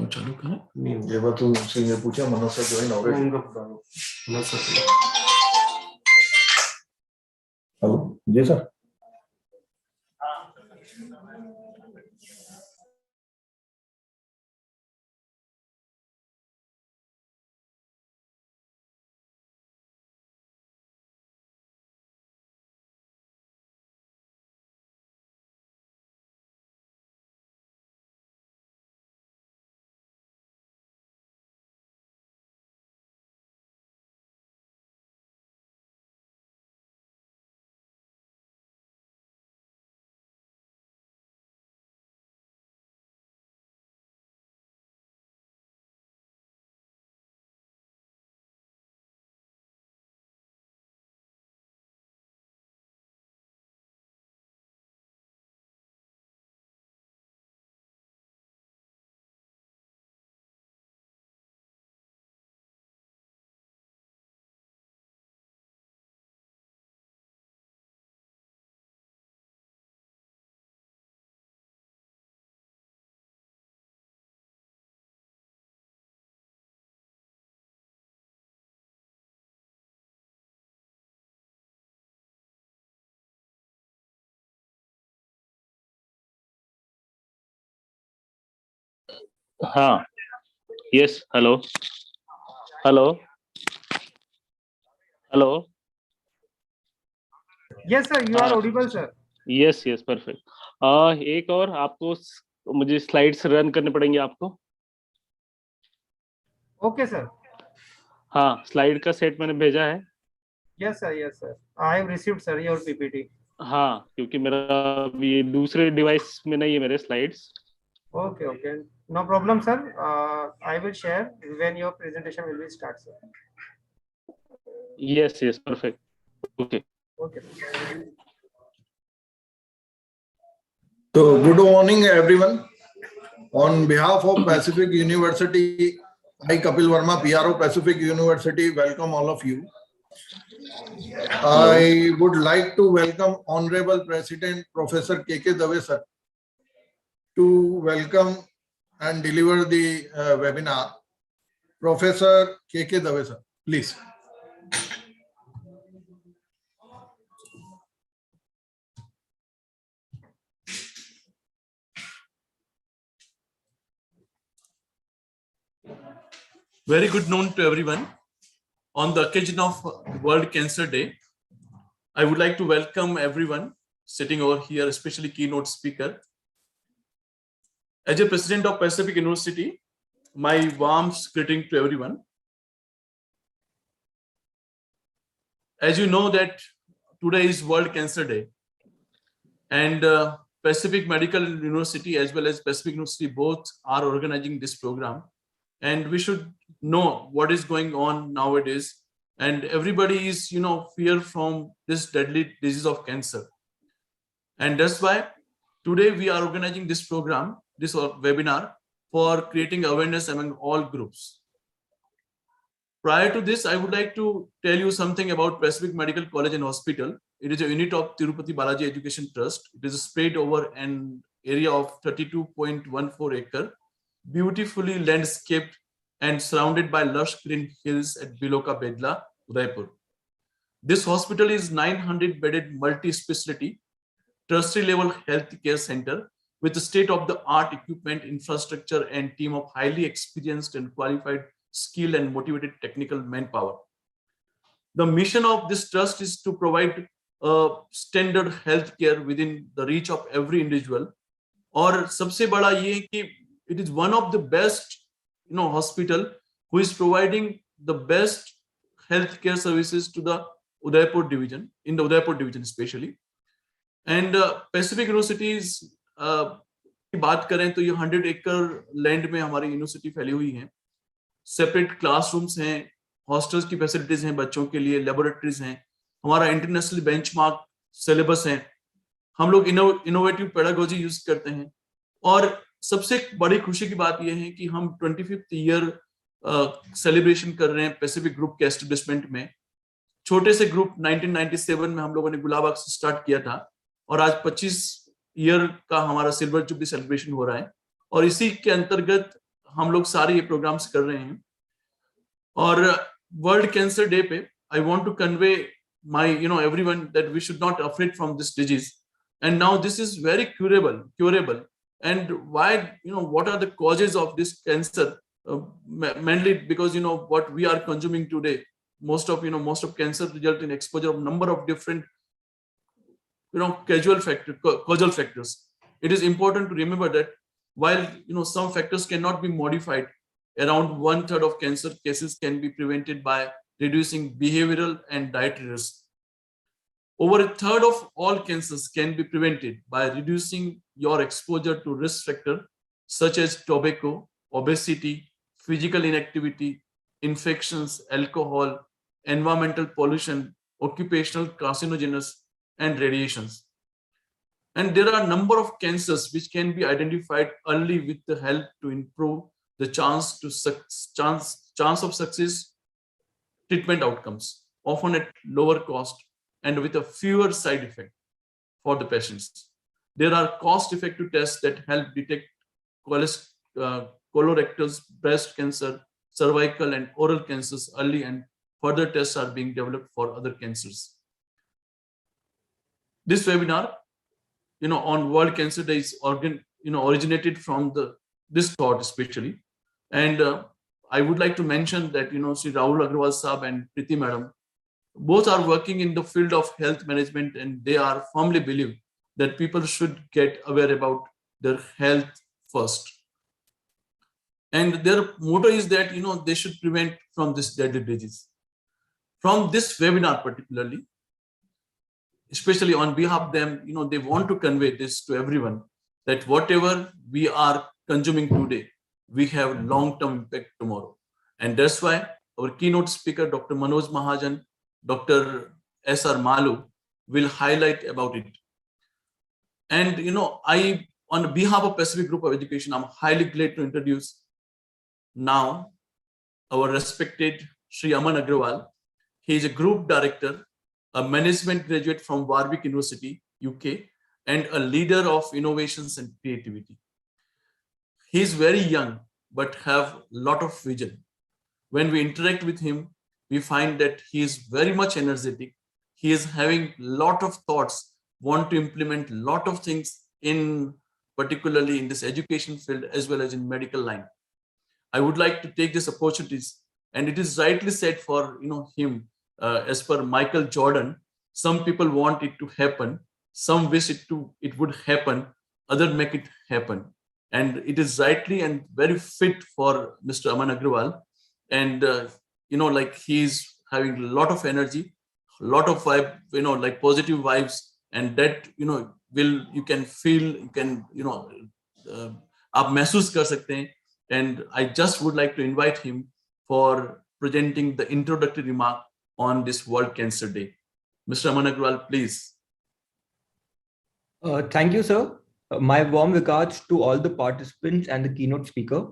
चालू करें नहीं जेव्हा तू सिंगे पूछा मनोज सर ज्वाइन हो रहे हेलो जी सर हाँ yes hello hello hello yes sir you are audible sir yes yes perfect एक और आपको मुझे स्लाइड्स रन करने पड़ेंगे आपको okay sir हाँ स्लाइड का सेट मैंने भेजा है yes sir I have received sir your ppt हाँ क्योंकि मेरा ये दूसरे डिवाइस में नहीं है मेरे slides okay no problem sir I will share when your presentation will be start sir yes perfect okay So good morning everyone. On behalf of Pacific University, I Kapil Verma, PRO Pacific University, welcome all of you. I would like to welcome Honorable President Professor K.K. Dave sir to welcome and deliver the webinar. Professor K.K. Dave sir, please. Very good noon to everyone. On the occasion of World Cancer Day, I would like to welcome everyone sitting over here, especially keynote speaker. As a president of Pacific University, my warm greeting to everyone. As you know that today is World Cancer Day, and Pacific Medical University as well as Pacific University both are organizing this program, and we should know what is going on nowadays, and everybody is fear from this deadly disease of cancer, and that's why today we are organizing this program, this webinar, for creating awareness among all groups. Prior to this, I would like to tell you something about Pacific Medical College and Hospital. It is a unit of Tirupati Balaji Education Trust. It is spread over an area of 32.14 acre, beautifully landscaped and surrounded by lush green hills at Biloka Bedla, Udaipur. This hospital is 900-bedded multi-specialty, tertiary-level healthcare center with state-of-the-art equipment, infrastructure, and team of highly experienced and qualified, skilled and motivated technical manpower. The mission of this trust is to provide standard healthcare within the reach of every individual. और सबसे बड़ा ये है कि it is one of the best hospital who is providing the best healthcare services to the Udaipur division, in the Udaipur division especially. And Pacific Universities की बात करें तो ये 100 एकड़ लैंड में हमारी यूनिवर्सिटी फैली हुई है. सेपरेट क्लासरूम्स हैं, हॉस्टल्स की फैसिलिटीज हैं बच्चों के लिए, लेबोरेटरीज हैं, हमारा इंटरनेशनल बेंचमार्क सिलेबस है, हम लोग इनोवेटिव पेडागोजी यूज करते हैं. और सबसे बड़ी खुशी की बात यह है कि हम 25th ईयर सेलिब्रेशन कर रहे हैं पैसिफिक ग्रुप के एस्टेब्लिशमेंट में. छोटे से ग्रुप 1997 में हम लोगों ने गुलाबाग से स्टार्ट किया था और आज 25 ईयर का हमारा सिल्वर जुबली सेलिब्रेशन हो रहा है और इसी के अंतर्गत हम लोग सारे ये प्रोग्राम्स कर रहे हैं. और वर्ल्ड कैंसर डे पे I want to convey my everyone that we should not afraid from this disease, and now this is very curable. And why, what are the causes of this cancer? Mainly because what we are consuming today, most of cancer result in exposure of number of different causal factors. It is important to remember that while some factors cannot be modified, around 1/3 of cancer cases can be prevented by reducing behavioral and dietary risk. Over 1/3 of all cancers can be prevented by reducing your exposure to risk factors such as tobacco, obesity, physical inactivity, infections, alcohol, environmental pollution, occupational carcinogens, and radiations. And there are a number of cancers which can be identified early with the help to improve the chance of success treatment outcomes, often at lower cost and with a fewer side effects for the patients. There are cost-effective tests that help detect colorectal, breast cancer, cervical, and oral cancers early, and further tests are being developed for other cancers. This webinar, on World Cancer Day is originated from this thought especially, and I would like to mention that Sri Rahul Agrawal Saab and Priti Madam both are working in the field of health management, and they are firmly believe that people should get aware about their health first. And their motto is that, they should prevent from this deadly disease. From this webinar particularly, especially on behalf of them, they want to convey this to everyone, that whatever we are consuming today, we have long-term impact tomorrow. And that's why our keynote speaker, Dr. Manoj Mahajan, Dr. S.R. Malu will highlight about it. And I, on behalf of Pacific Group of Education, I'm highly glad to introduce now our respected Sri Aman Agrawal. He is a group director, a management graduate from Warwick University, UK, and a leader of innovations and creativity. He is very young, but have a lot of vision. When we interact with him, we find that he is very much energetic. He is having a lot of thoughts, want to implement a lot of things particularly in this education field as well as in medical line. I would like to take this opportunity And it is rightly said for him, as per Michael Jordan, some people want it to happen, some wish it would happen, other make it happen. And it is rightly and very fit for Mr. Aman Agrawal. And like he's having a lot of energy, a lot of vibe, like positive vibes, and that you can feel, you can आप महसूस कर सकते हैं. And I just would like to invite him for presenting the introductory remark on this World Cancer Day. Mr. Aman Agrawal, please. Thank you, sir. My warm regards to all the participants and the keynote speaker.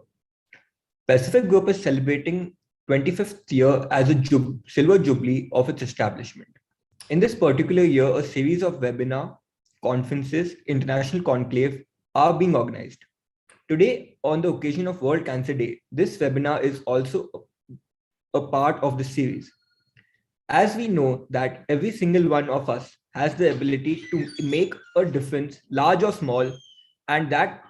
Pacific Group is celebrating 25th year as a silver jubilee of its establishment. In this particular year, a series of webinar, conferences, international conclave are being organized. Today, on the occasion of World Cancer Day, this webinar is also a part of the series. As we know that every single one of us has the ability to make a difference, large or small, and that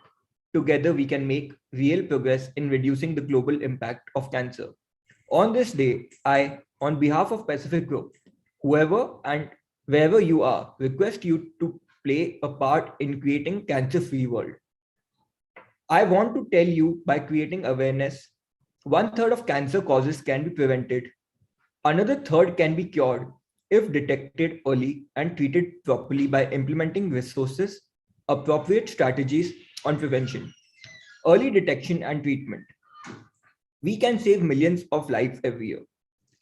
together we can make real progress in reducing the global impact of cancer. On this day, I, on behalf of Pacific Group, whoever and wherever you are, request you to play a part in creating cancer-free world. I want to tell you, by creating awareness, 1/3 of cancer causes can be prevented. Another third can be cured if detected early and treated properly by implementing resources, appropriate strategies on prevention, early detection and treatment. We can save millions of lives every year.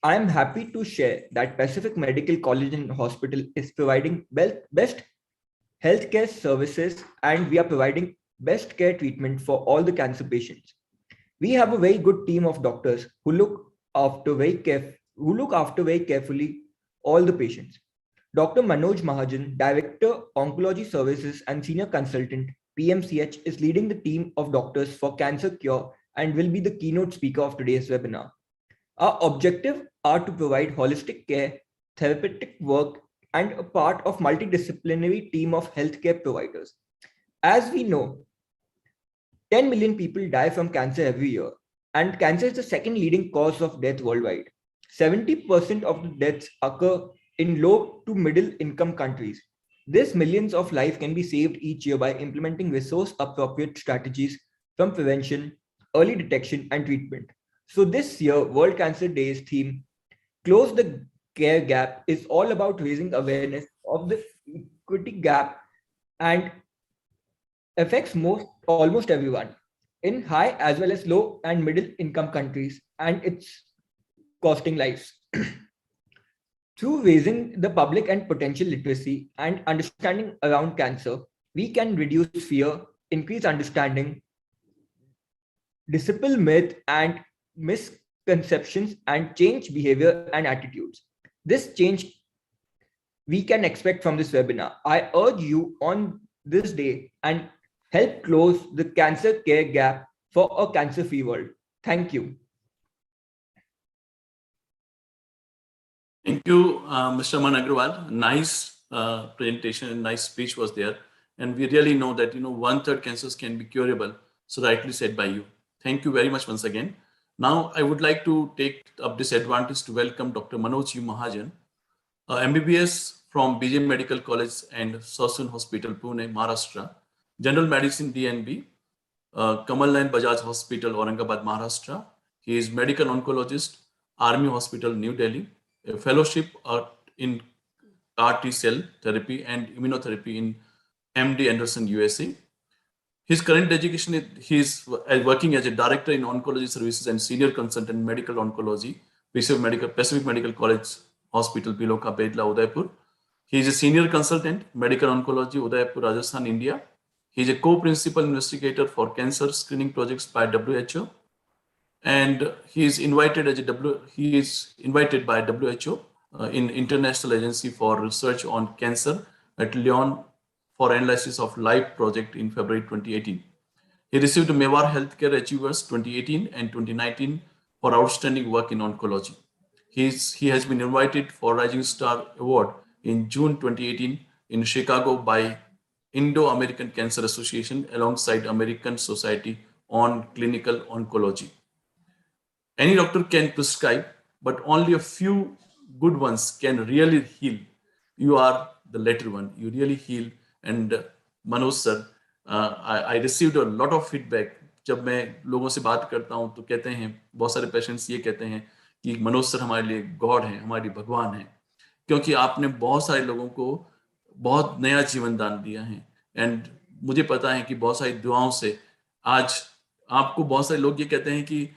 I am happy to share that Pacific Medical College and Hospital is providing best healthcare services, and we are providing best care treatment for all the cancer patients. We have a very good team of doctors who look after very carefully all the patients. Dr. Manoj Mahajan, Director, Oncology Services and Senior Consultant, PMCH, is leading the team of doctors for cancer cure and will be the keynote speaker of today's webinar. Our objective are to provide holistic care, therapeutic work, and a part of multidisciplinary team of healthcare providers. As we know, 10 million people die from cancer every year, and cancer is the second leading cause of death worldwide. 70% of the deaths occur in low to middle income countries. This millions of lives can be saved each year by implementing resource appropriate strategies from prevention, early detection and treatment. So this year, World Cancer Day's theme, Close the Care Gap, is all about raising awareness of the equity gap and affects almost everyone in high as well as low and middle income countries, and it's costing lives. Through raising the public and potential literacy and understanding around cancer, we can reduce fear, increase understanding, dispel myth and misconceptions, and change behavior and attitudes. This change we can expect from this webinar. I urge you on this day and help close the cancer care gap for a cancer-free world. Thank you. Thank you, Mr. Aman Agrawal. Nice presentation and nice speech was there. And we really know that 1/3 cancers can be curable. So rightly said by you. Thank you very much once again. Now I would like to take up this advantage to welcome Dr. Manoj Mahajan, MBBS from BJ Medical College and Sassoon Hospital, Pune, Maharashtra, General Medicine DNB, Kamal Nayan Bajaj Hospital, Aurangabad, Maharashtra. He is medical oncologist, Army Hospital, New Delhi, a fellowship in CAR T cell therapy and immunotherapy in MD Anderson, USA. His current education is he is working as a director in oncology services and senior consultant in medical oncology, Pacific Medical College Hospital, Biloka, Bedla, Udaipur. He is a senior consultant, medical oncology, Udaipur, Rajasthan, India. He is a co-principal investigator for cancer screening projects by WHO, and he is invited by WHO in International Agency for Research on Cancer at Lyon for analysis of live project in February 2018. He received Mewar Healthcare Achievers 2018 and 2019 for outstanding work in oncology. He has been invited for Rising Star Award in June 2018 in Chicago by Indo-American Cancer Association alongside American Society on Clinical Oncology. Any doctor can prescribe, but only a few good ones can really heal. You are the latter one. You really heal. And Manoj sir, I received a lot of feedback. जब मैं लोगों से बात करता हूं तो कहते हैं, बहुत सारे पेशेंट्स ये कहते हैं कि मनोज सर हमारे लिए गॉड है, हमारी भगवान है, क्योंकि आपने बहुत सारे लोगों को बहुत नया जीवन दान दिया है. एंड मुझे पता है कि बहुत सारी दुआओं से आज आपको बहुत सारे लोग ये कहते हैं कि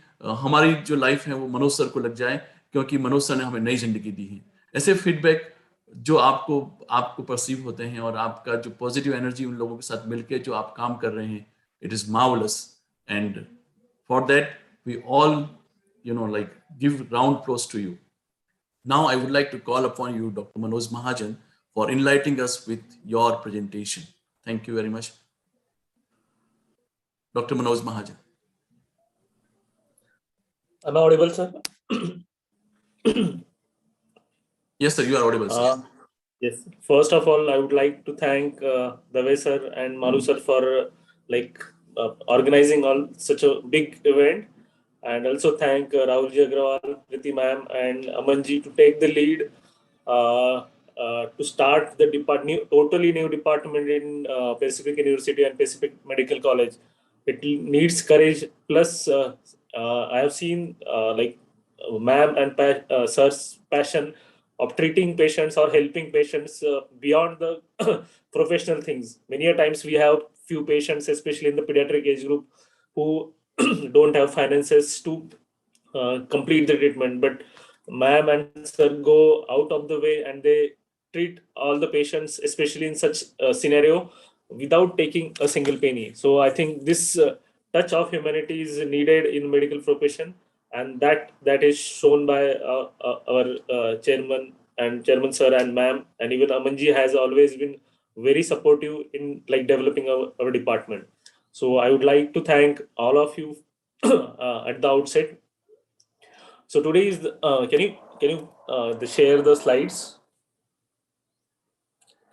हमारी जो लाइफ है वो मनोज सर को लग जाए, क्योंकि मनोज सर ने हमें नई जिंदगी दी है. ऐसे फीडबैक जो आपको परसीव होते हैं और आपका जो पॉजिटिव एनर्जी उन लोगों के साथ मिलके जो आप काम कर रहे हैं, it is marvellous. And for that we all like give round applause to you. Now I would like to call upon you, Dr. Manoj Mahajan, for enlightening us with your presentation. Thank you very much. Dr. Manoj Mahajan. Am I audible, sir? Yes, sir, you are audible, sir. Yes. First of all, I would like to thank Dave sir and Malu sir for organizing all such a big event, and also thank Rahulji Agrawal, Priti ma'am, and Amanji to take the lead to start the totally new department in Pacific University and Pacific Medical College. It needs courage. Plus, I have seen ma'am and sir's passion of treating patients or helping patients beyond the professional things. Many a times we have few patients, especially in the pediatric age group, who don't have finances to complete the treatment, but ma'am and sir go out of the way and they treat all the patients, especially in such a scenario, without taking a single penny. So I think this touch of humanity is needed in medical profession, and that is shown by our chairman sir and ma'am, and even Amanji has always been very supportive in developing our department. So I would like to thank all of you at the outset. So today is can you share the slides?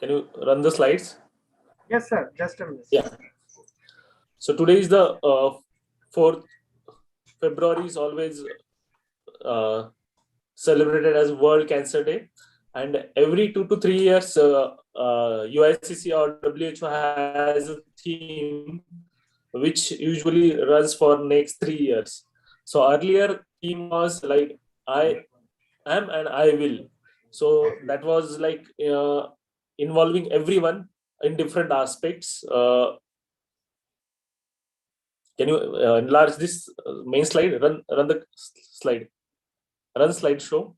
Can you run the slides? Yes, sir. Just a minute. Yeah. So today is the 4th February is always celebrated as World Cancer Day, and every 2 to 3 years UICC or WHO has a theme which usually runs for next 3 years. So earlier theme was like I am and I will. So that was involving everyone in different aspects. Can you enlarge this main slide? Run the slide. Run slideshow.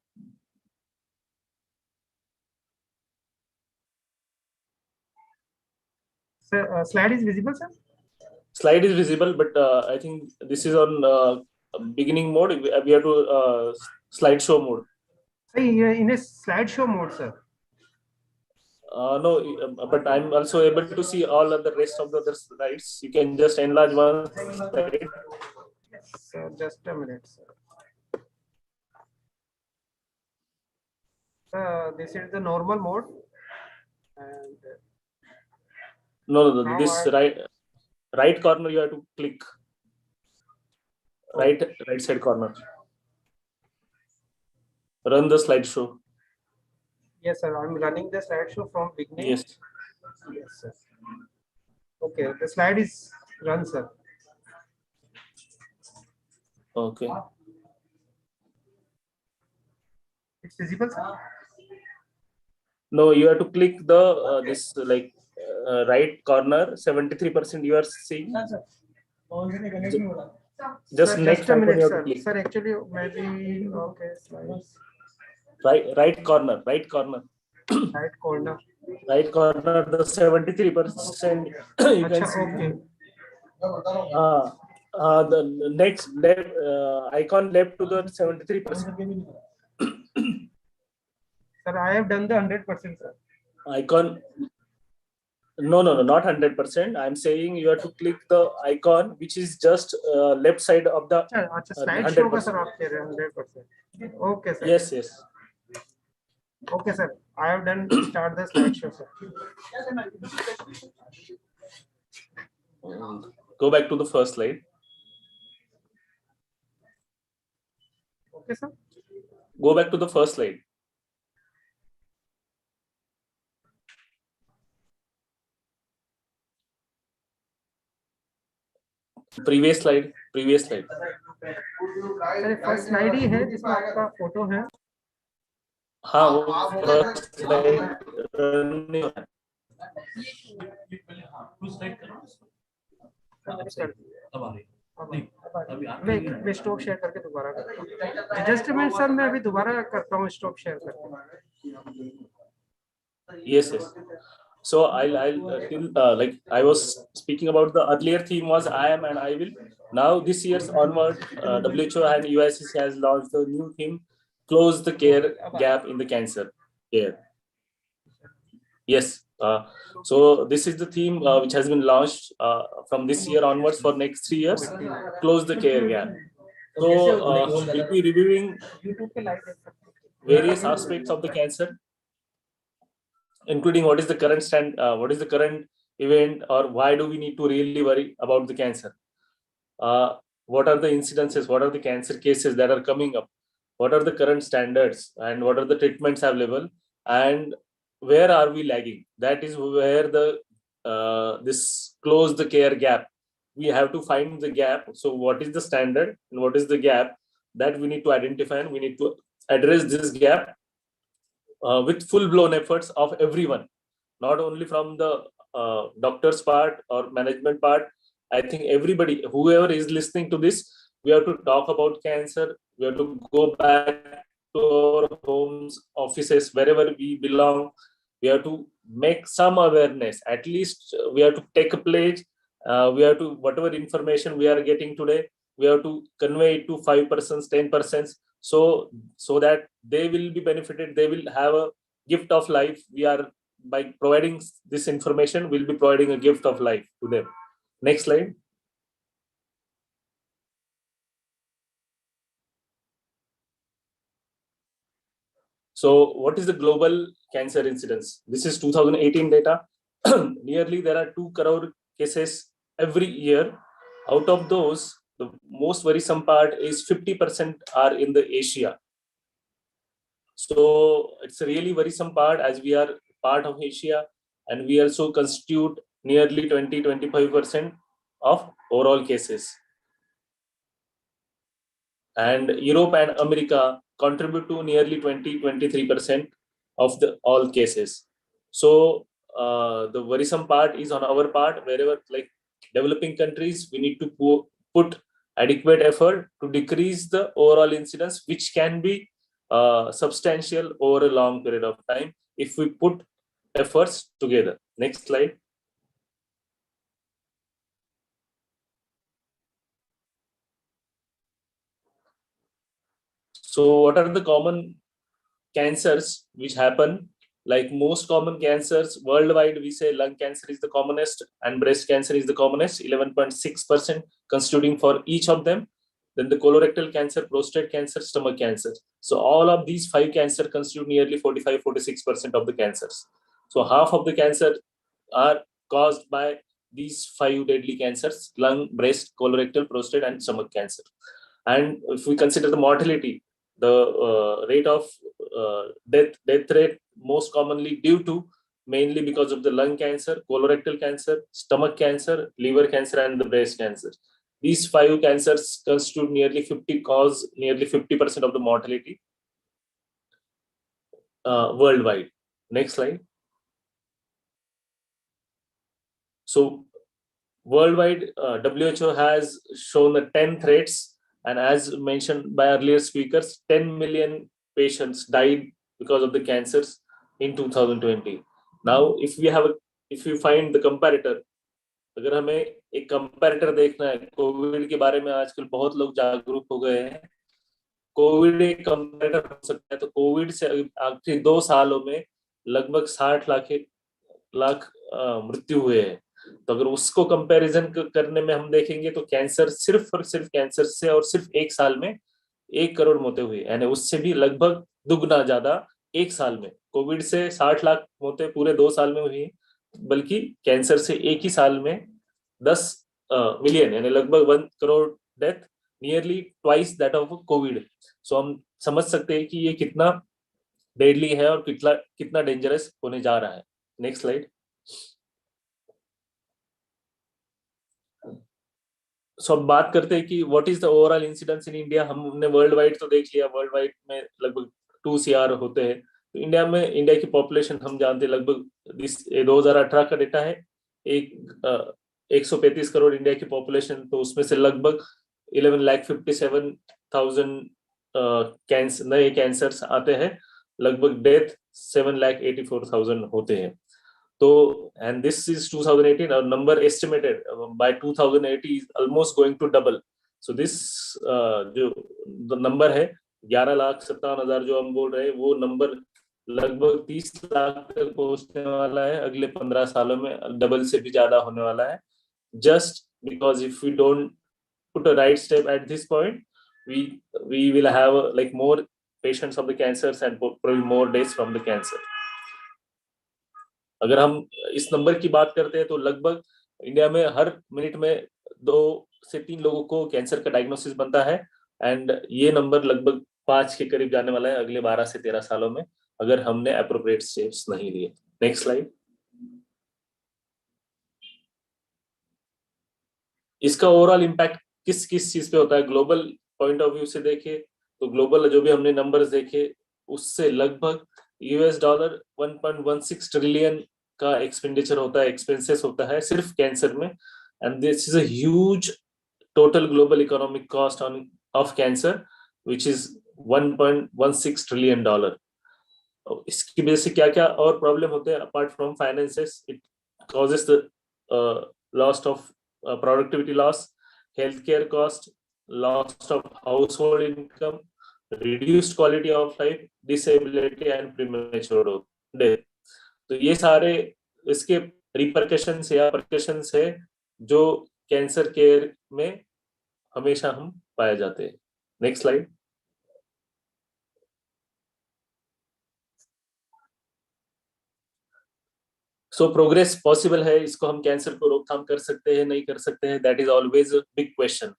Sir, slide is visible, sir? Slide is visible, but I think this is on beginning mode. We have to slideshow mode. Sir, in a slideshow mode, sir. No, but I'm also able to see all of the rest of the other slides. You can just enlarge one slide. Yes, sir, just a minute, sir. This is the normal mode. And No, this right corner you have to click. Right side corner. Run the slideshow. yes, sir, I'm running the slideshow from beginning. Yes. Yes, sir. Okay, the slide is run, sir. Okay. It's visible, sir? No, you have to click the this right corner. 73% you are seeing. Just Sir, next just a icon minute, you have to sir. click. Sir, actually, maybe okay. Slides. Right corner. Right corner. Right corner. The 73% you can see. Okay. The next left icon left to the 73%. Sir, I have done the 100%, sir. Icon. No, not 100%. I'm saying you have to click the icon which is just left side of the. Slide show का sir आपके 100%. Okay, sir. Yes. Okay, sir. I have done start the slideshow, sir. Go back to the first slide. Okay, sir. Go back to the first slide. Previous slide. अरे first slide ही है जिसमें आपका photo है. हाँ, वो first slide run नहीं हो रहा है. मैं स्टॉप शेयर करके दोबारा करता हूँ. जस्ट मिनट सर, मैं अभी दोबारा करता हूँ स्टॉप शेयर करके. Yes. So I'll till like I was speaking about the earlier theme was I am and I will. Now this year's onward, WHO and UICC has launched the new theme, close the care gap in the cancer care. Yes. So this is the theme which has been launched from this year onwards for next 3 years. Close the care gap. So we'll be reviewing various aspects of the cancer, including what is the current event, or why do we need to really worry about the cancer? What are the incidences? What are the cancer cases that are coming up? What are the current standards and what are the treatments available? And where are we lagging? That is where the this close the care gap. We have to find the gap. So what is the standard and what is the gap that we need to identify, and we need to address this gap with full-blown efforts of everyone, not only from the doctor's part or management part. I think everybody, whoever is listening to this, we have to talk about cancer. We have to go back to our homes, offices, wherever we belong. We have to make some awareness. At least we have to take a pledge. We have to, whatever information we are getting today, we have to convey it to 5%, 10%, so that they will be benefited. They will have a gift of life. We are, by providing this information, we'll be providing a gift of life to them. Next slide. So what is the global cancer incidence? This is 2018 data. Nearly there are 2 crore cases every year. Out of those, the most worrisome part is 50% are in the Asia. So it's a really worrisome part, as we are part of Asia, and we also constitute nearly 20-25% of overall cases. And Europe and America contribute to nearly 20-23% of the all cases. So the worrisome part is on our part. Wherever, like developing countries, we need to put adequate effort to decrease the overall incidence, which can be substantial over a long period of time if we put efforts together. Next slide. So what are the common cancers which happen? Like most common cancers worldwide, we say lung cancer is the commonest and breast cancer is the commonest, 11.6% constituting for each of them. Then the colorectal cancer, prostate cancer, stomach cancer. So all of these 5 cancers constitute nearly 45-46% of the cancers. So half of the cancer are caused by these 5 deadly cancers: lung, breast, colorectal, prostate, and stomach cancer. And if we consider the mortality, the rate of death rate most commonly due to mainly because of the lung cancer, colorectal cancer, stomach cancer, liver cancer, and the breast cancer. These 5 cancers constitute nearly 50% of the mortality worldwide. Next slide. So worldwide, WHO has shown the 10 threats, and as mentioned by earlier speakers, 10 million patients died because of the cancers in 2020. Now, if you find the comparator, अगर हमें एक comparator देखना है, Covid के बारे में आजकल बहुत लोग जागरूक हो गए हैं. कोविड एक कंपैरेटर हो सकता है. तो कोविड से आखिरी 2 सालों में लगभग 60 लाख मृत्यु हुए हैं. तो अगर उसको कंपैरिजन करने में हम देखेंगे तो कैंसर, सिर्फ और सिर्फ कैंसर से और सिर्फ 1 साल में 1 करोड़ मौतें हुई, यानी उससे भी लगभग दुगना ज्यादा 1 साल में. कोविड से 60 लाख मौतें पूरे 2 साल में हुई, बल्कि कैंसर से एक ही साल में 10 मिलियन यानी लगभग 1 crore death nearly twice that of Covid. So हम समझ सकते हैं कि ये कितना डेडली है और कितना डेंजरस होने जा रहा है। Next slide. सो अब बात करते हैं कि what is the overall incidence in India. हमने वर्ल्ड वाइड तो देख लिया, वर्ल्ड वाइड में लगभग 2 CR होते हैं। तो इंडिया में, इंडिया की पॉपुलेशन हम जानते हैं लगभग 2018 का डेटा है, 135 करोड़ इंडिया की पॉपुलेशन। तो उसमें से लगभग 11,57,000 कैंसर, नए कैंसर्स आते हैं, लगभग डेथ 7,84,000 होते हैं। तो and this is 2018, our number estimated by 2080 is almost going to double. So this जो नंबर है 11,57,000 जो हम बोल रहे हैं, वो नंबर लगभग 30 लाख तक पहुंचने वाला है अगले 15 सालों में, डबल से भी ज्यादा होने वाला है। Just because if we don't put a right step at this point, we will have like more patients of the cancers and probably more deaths from the cancer. अगर हम इस नंबर की बात करते हैं तो लगभग इंडिया में हर मिनट में 2 से 3 लोगों को कैंसर का डायग्नोसिस बनता है, एंड ये नंबर लगभग 5 के करीब जाने वाला है अगले 12 से 13 सालों में, अगर हमने एप्रोप्रिएट स्टेप्स नहीं लिए। Next slide. इसका ओवरऑल इम्पैक्ट किस किस चीज पे होता है, ग्लोबल पॉइंट ऑफ व्यू से देखें तो ग्लोबल जो भी हमने नंबर्स देखे उससे लगभग $1.16 ट्रिलियन का एक्सपेंडिचर होता है, एक्सपेंसेस होता है सिर्फ कैंसर में, and this is a huge total global economic cost of cancer which is $1.16 trillion. इसकी वजह से क्या क्या और प्रॉब्लम होते हैं apart from finances? It causes the loss of productivity loss, health care cost, loss of house hold income, reduced quality of life, disability and premature death। तो ये सारे इसके रिपरकशंस या परकशंस है जो कैंसर केयर में हमेशा हम पाए जाते हैं। Next slide. So progress possible है, इसको हम कैंसर को रोकथाम कर सकते हैं, नहीं कर सकते हैं, that is always a big question.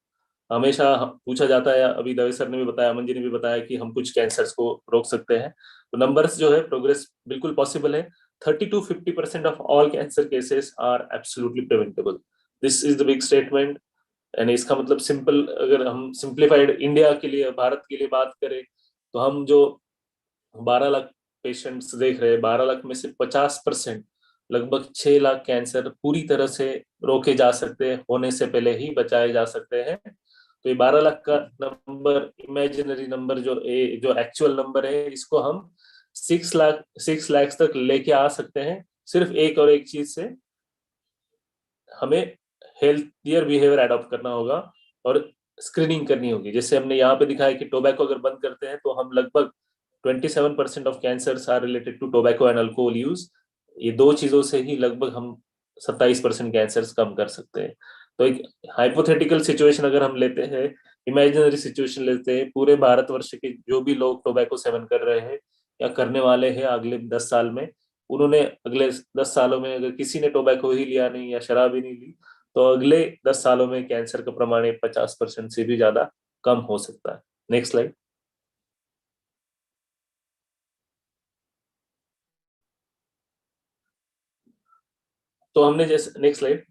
हमेशा पूछा जाता है, अभी दवे सर ने भी बताया, अमन जी ने भी बताया कि हम कुछ कैंसर्स को रोक सकते हैं। तो नंबर्स जो है, प्रोग्रेस बिल्कुल पॉसिबल है। 30 to 50% of all cancer cases are absolutely preventable. This is the big statement. यानी इसका मतलब सिंपल, अगर हम सिंप्लीफाइड इंडिया के लिए, भारत के लिए बात करें तो हम जो 12 लाख पेशेंट्स देख रहे हैं, 12 लाख में से 50%, लगभग 6 लाख कैंसर पूरी तरह से रोके जा सकते हैं, होने से पहले ही बचाए जा सकते हैं। तो ये 12 लाख का नंबर इमेजिनरी नंबर जो एक्चुअल नंबर है, इसको हम 6 लाख तक लेके आ सकते हैं सिर्फ एक और एक चीज से, हमें हेल्थियर बिहेवियर अडॉप्ट करना होगा और स्क्रीनिंग करनी होगी। जैसे हमने यहाँ पे दिखाया कि टोबैको अगर बंद करते हैं तो हम लगभग 27% of cancers are related to tobacco and alcohol use. ये दो चीजों से ही लगभग हम 27% कैंसर्स कम कर सकते हैं। तो एक हाइपोथेटिकल सिचुएशन अगर हम लेते हैं, इमेजिनरी सिचुएशन लेते हैं, पूरे भारतवर्ष के जो भी लोग टोबैको सेवन कर रहे हैं या करने वाले हैं अगले 10 साल में, उन्होंने अगले 10 सालों में अगर किसी ने टोबैको ही लिया नहीं या शराब ही नहीं ली, तो अगले 10 सालों में कैंसर का प्रमाण 50% से भी ज्यादा कम हो सकता है। Next slide. तो हमने जैसे, नेक्स्ट स्लाइड।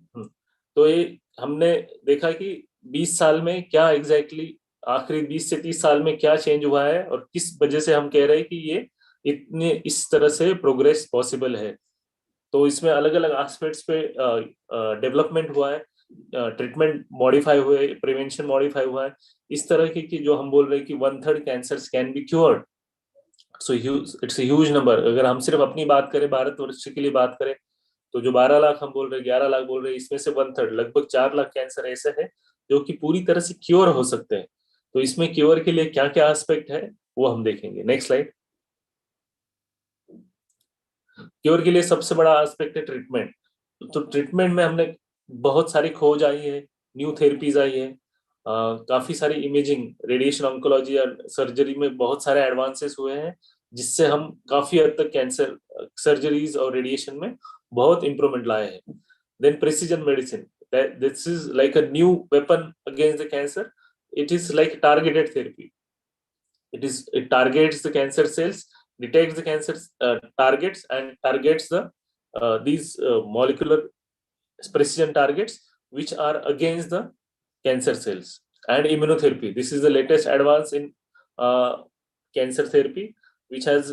तो ये हमने देखा कि 20 साल में क्या एग्जैक्टली आखिरी 20 से 30 साल में क्या चेंज हुआ है और किस वजह से हम कह रहे हैं कि ये इतने इस तरह से प्रोग्रेस पॉसिबल है। तो इसमें अलग अलग एस्पेक्ट्स पे डेवलपमेंट हुआ है, ट्रीटमेंट मॉडिफाई हुए, प्रिवेंशन मॉडिफाई हुआ है। इस तरह की जो हम बोल रहे हैं कि 1/3 cancers can be cured. So it's huge number. अगर हम सिर्फ अपनी बात करें, भारतवर्ष के लिए बात करें, तो जो 12 लाख हम बोल रहे हैं, 11 लाख बोल रहे हैं, इसमें से 1/3 लगभग 4 लाख कैंसर ऐसे हैं जो कि पूरी तरह से क्योर हो सकते हैं। तो इसमें क्योर के लिए क्या क्या एस्पेक्ट है वो हम देखेंगे। Next slide. क्योर के लिए सबसे बड़ा एस्पेक्ट है ट्रीटमेंट। तो ट्रीटमेंट में हमने बहुत सारी खोज आई है, न्यू थेरेपीज आई है, काफी सारी इमेजिंग, रेडिएशन ऑन्कोलॉजी और सर्जरी में बहुत सारे एडवांसेस हुए हैं, जिससे हम काफी हद तक कैंसर सर्जरीज और रेडिएशन में बहुत इंप्रूवमेंट लाए हैं। Then precision medicine, this is like a new weapon against the cancer. it is like targeted therapy. It targets the cancer cells, detects the cancer targets, and targets the these molecular precision targets which are against the cancer cells. And immunotherapy, this is the latest advance in cancer therapy, which has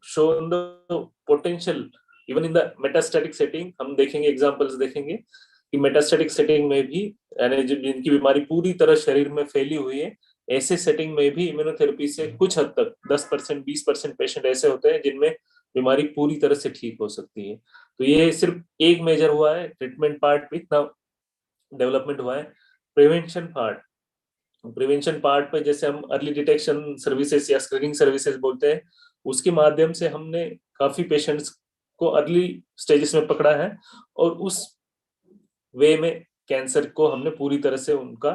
shown the potential even in the metastatic setting. हम देखेंगे examples देखेंगे कि metastatic setting में भी, यानी जिनकी बीमारी पूरी तरह शरीर में फैली हुई है, ऐसे सेटिंग में भी इम्यूनोथेरेपी से कुछ हद तक 10% 20% पेशेंट ऐसे होते हैं जिनमें बीमारी पूरी तरह से ठीक हो सकती है. तो ये सिर्फ एक मेजर हुआ है, ट्रीटमेंट पार्ट भी इतना डेवलपमेंट हुआ है. प्रिवेंशन पार्ट पे जैसे हम अर्ली डिटेक्शन सर्विसेज या स्क्रीनिंग सर्विसेज बोलते हैं, उसके माध्यम से हमने काफी पेशेंट्स को अर्ली स्टेजेस में पकड़ा है और उस वे में कैंसर को हमने पूरी तरह से उनका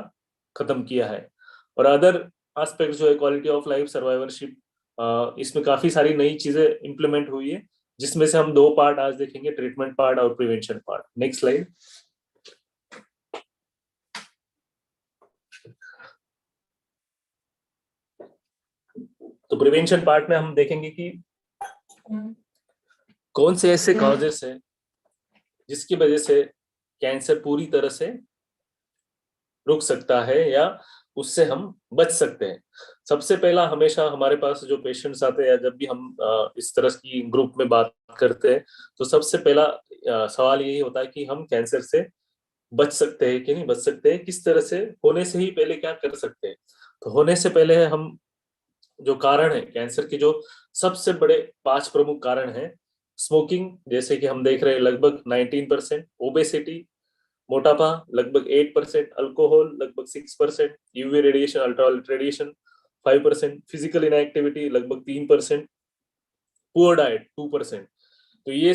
खत्म किया है. और अदर एस्पेक्ट जो है क्वालिटी ऑफ लाइफ, सर्वाइवरशिप, इसमें काफी सारी नई चीजें इंप्लीमेंट हुई है, जिसमें से हम 2 पार्ट आज देखेंगे, ट्रीटमेंट पार्ट और प्रिवेंशन पार्ट. Next slide. तो प्रिवेंशन पार्ट में हम देखेंगे कि कौन से ऐसे कॉजेस हैं जिसकी वजह से कैंसर पूरी तरह से रुक सकता है या उससे हम बच सकते हैं. सबसे पहला, हमेशा हमारे पास जो पेशेंट्स आते हैं या जब भी हम इस तरह की ग्रुप में बात करते हैं, तो सबसे पहला सवाल यही होता है कि हम कैंसर से बच सकते हैं कि नहीं बच सकते हैं, किस तरह से, होने से ही पहले क्या कर सकते हैं. तो होने से पहले हम जो कारण है कैंसर के, जो सबसे बड़े 5 प्रमुख कारण हैं. स्मोकिंग, जैसे कि हम देख रहे हैं लगभग 19%, ओबेसिटी मोटापा लगभग 8%, अल्कोहल लगभग 6%, UV radiation, ultraviolet radiation 5%, physical inactivity लगभग 3%, पुअर डाइट 2%. तो ये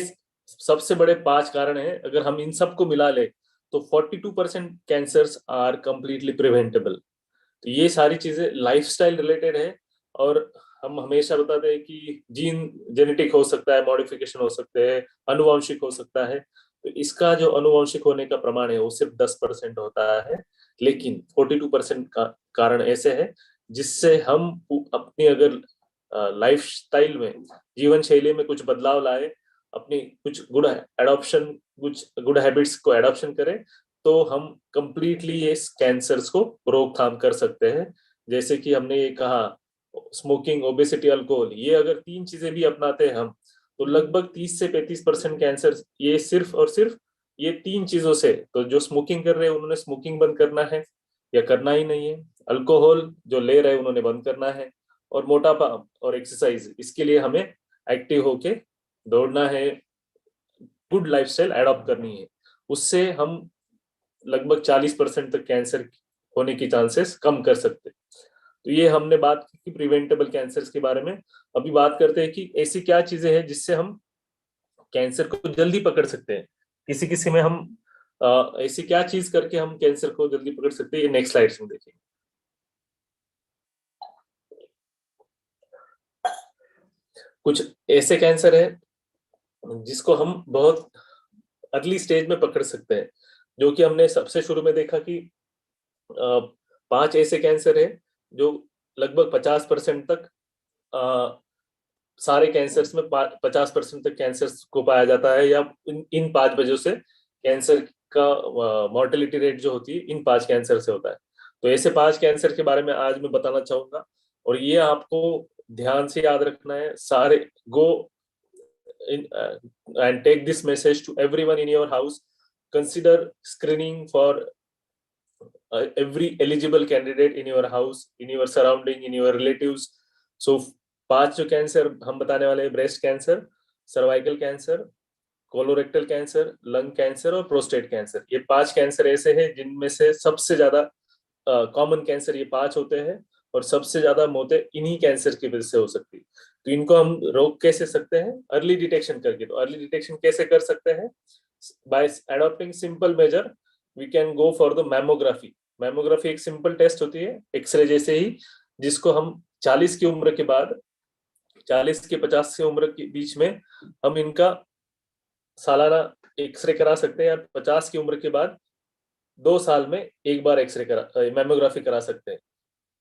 सबसे बड़े 5 कारण हैं. अगर हम इन सबको मिला ले तो 42% कैंसर्स आर कंप्लीटली प्रिवेंटेबल. तो ये सारी चीजें लाइफस्टाइल रिलेटेड है. और हम हमेशा बताते हैं कि जीन जेनेटिक हो सकता है, मॉडिफिकेशन हो सकते हैं, अनुवांशिक हो सकता है. तो इसका जो अनुवांशिक होने का प्रमाण है वो सिर्फ 10% होता है, लेकिन 42% का कारण ऐसे है जिससे हम अपनी अगर लाइफस्टाइल में, जीवन शैली में कुछ बदलाव लाए, अपनी कुछ गुड एडॉप्शन, कुछ गुड हैबिट्स को एडॉप्शन करें, तो हम कंप्लीटली ये कैंसर्स को रोकथाम कर सकते हैं. जैसे कि हमने ये कहा, स्मोकिंग, ओबेसिटी, अल्कोहल, ये अगर 3 चीजें भी अपनाते हैं हम, तो लगभग 30 से 35% कैंसर ये सिर्फ और सिर्फ ये 3 चीजों से. तो जो स्मोकिंग कर रहे हैं उन्होंने स्मोकिंग बंद करना है या करना ही नहीं है, अल्कोहल जो ले रहे हैं उन्होंने बंद करना है, और मोटापा और एक्सरसाइज, इसके लिए हमें एक्टिव होके दौड़ना है, गुड लाइफस्टाइल एडॉप्ट करनी है. उससे हम लगभग 40% तक कैंसर होने की चांसेस कम कर सकते हैं. तो ये हमने बात की प्रिवेंटेबल कैंसर्स के बारे में. अभी बात करते हैं कि ऐसी क्या चीजें हैं जिससे हम कैंसर को जल्दी पकड़ सकते हैं. किसी किसी में हम ऐसी क्या चीज करके हम कैंसर को जल्दी पकड़ सकते हैं, ये नेक्स्ट स्लाइड्स में देखेंगे. कुछ ऐसे कैंसर है जिसको हम बहुत अर्ली स्टेज में पकड़ सकते हैं, जो कि हमने सबसे शुरू में देखा कि 5 ऐसे कैंसर है जो लगभग 50% तक सारे कैंसर्स में 50% तक कैंसर्स को पाया जाता है, या इन 5 वजहों से कैंसर का मॉर्टेलिटी रेट जो होती है इन 5 कैंसर से होता है. तो ऐसे 5 कैंसर के बारे में आज मैं बताना चाहूंगा, और ये आपको ध्यान से याद रखना है. सारे गो and take this message to everyone in your house. Consider screening for every eligible candidate in your house, in your surrounding, in your relatives. So 5 जो कैंसर हम बताने वाले हैं, breast cancer, cervical cancer, colorectal cancer, lung cancer और prostate cancer. ये 5 cancer ऐसे हैं जिनमें से सबसे ज्यादा कॉमन कैंसर ये 5 होते हैं, और सबसे ज्यादा मौतें इन्हीं कैंसर की वजह से हो सकती है. तो इनको हम रोक कैसे सकते हैं? अर्ली डिटेक्शन करके. तो अर्ली डिटेक्शन कैसे कर सकते हैं? By adopting simple measure we can go for the mammography. Mammography एक सिंपल टेस्ट होती है, एक्सरे जैसे ही, जिसको हम 40 की उम्र के बाद, 40 के 50 की उम्र के बीच में हम इनका सालाना एक्सरे करा सकते हैं, या 50 की उम्र के बाद 2 साल में एक बार एक्सरे करा मैमोग्राफी करा सकते हैं।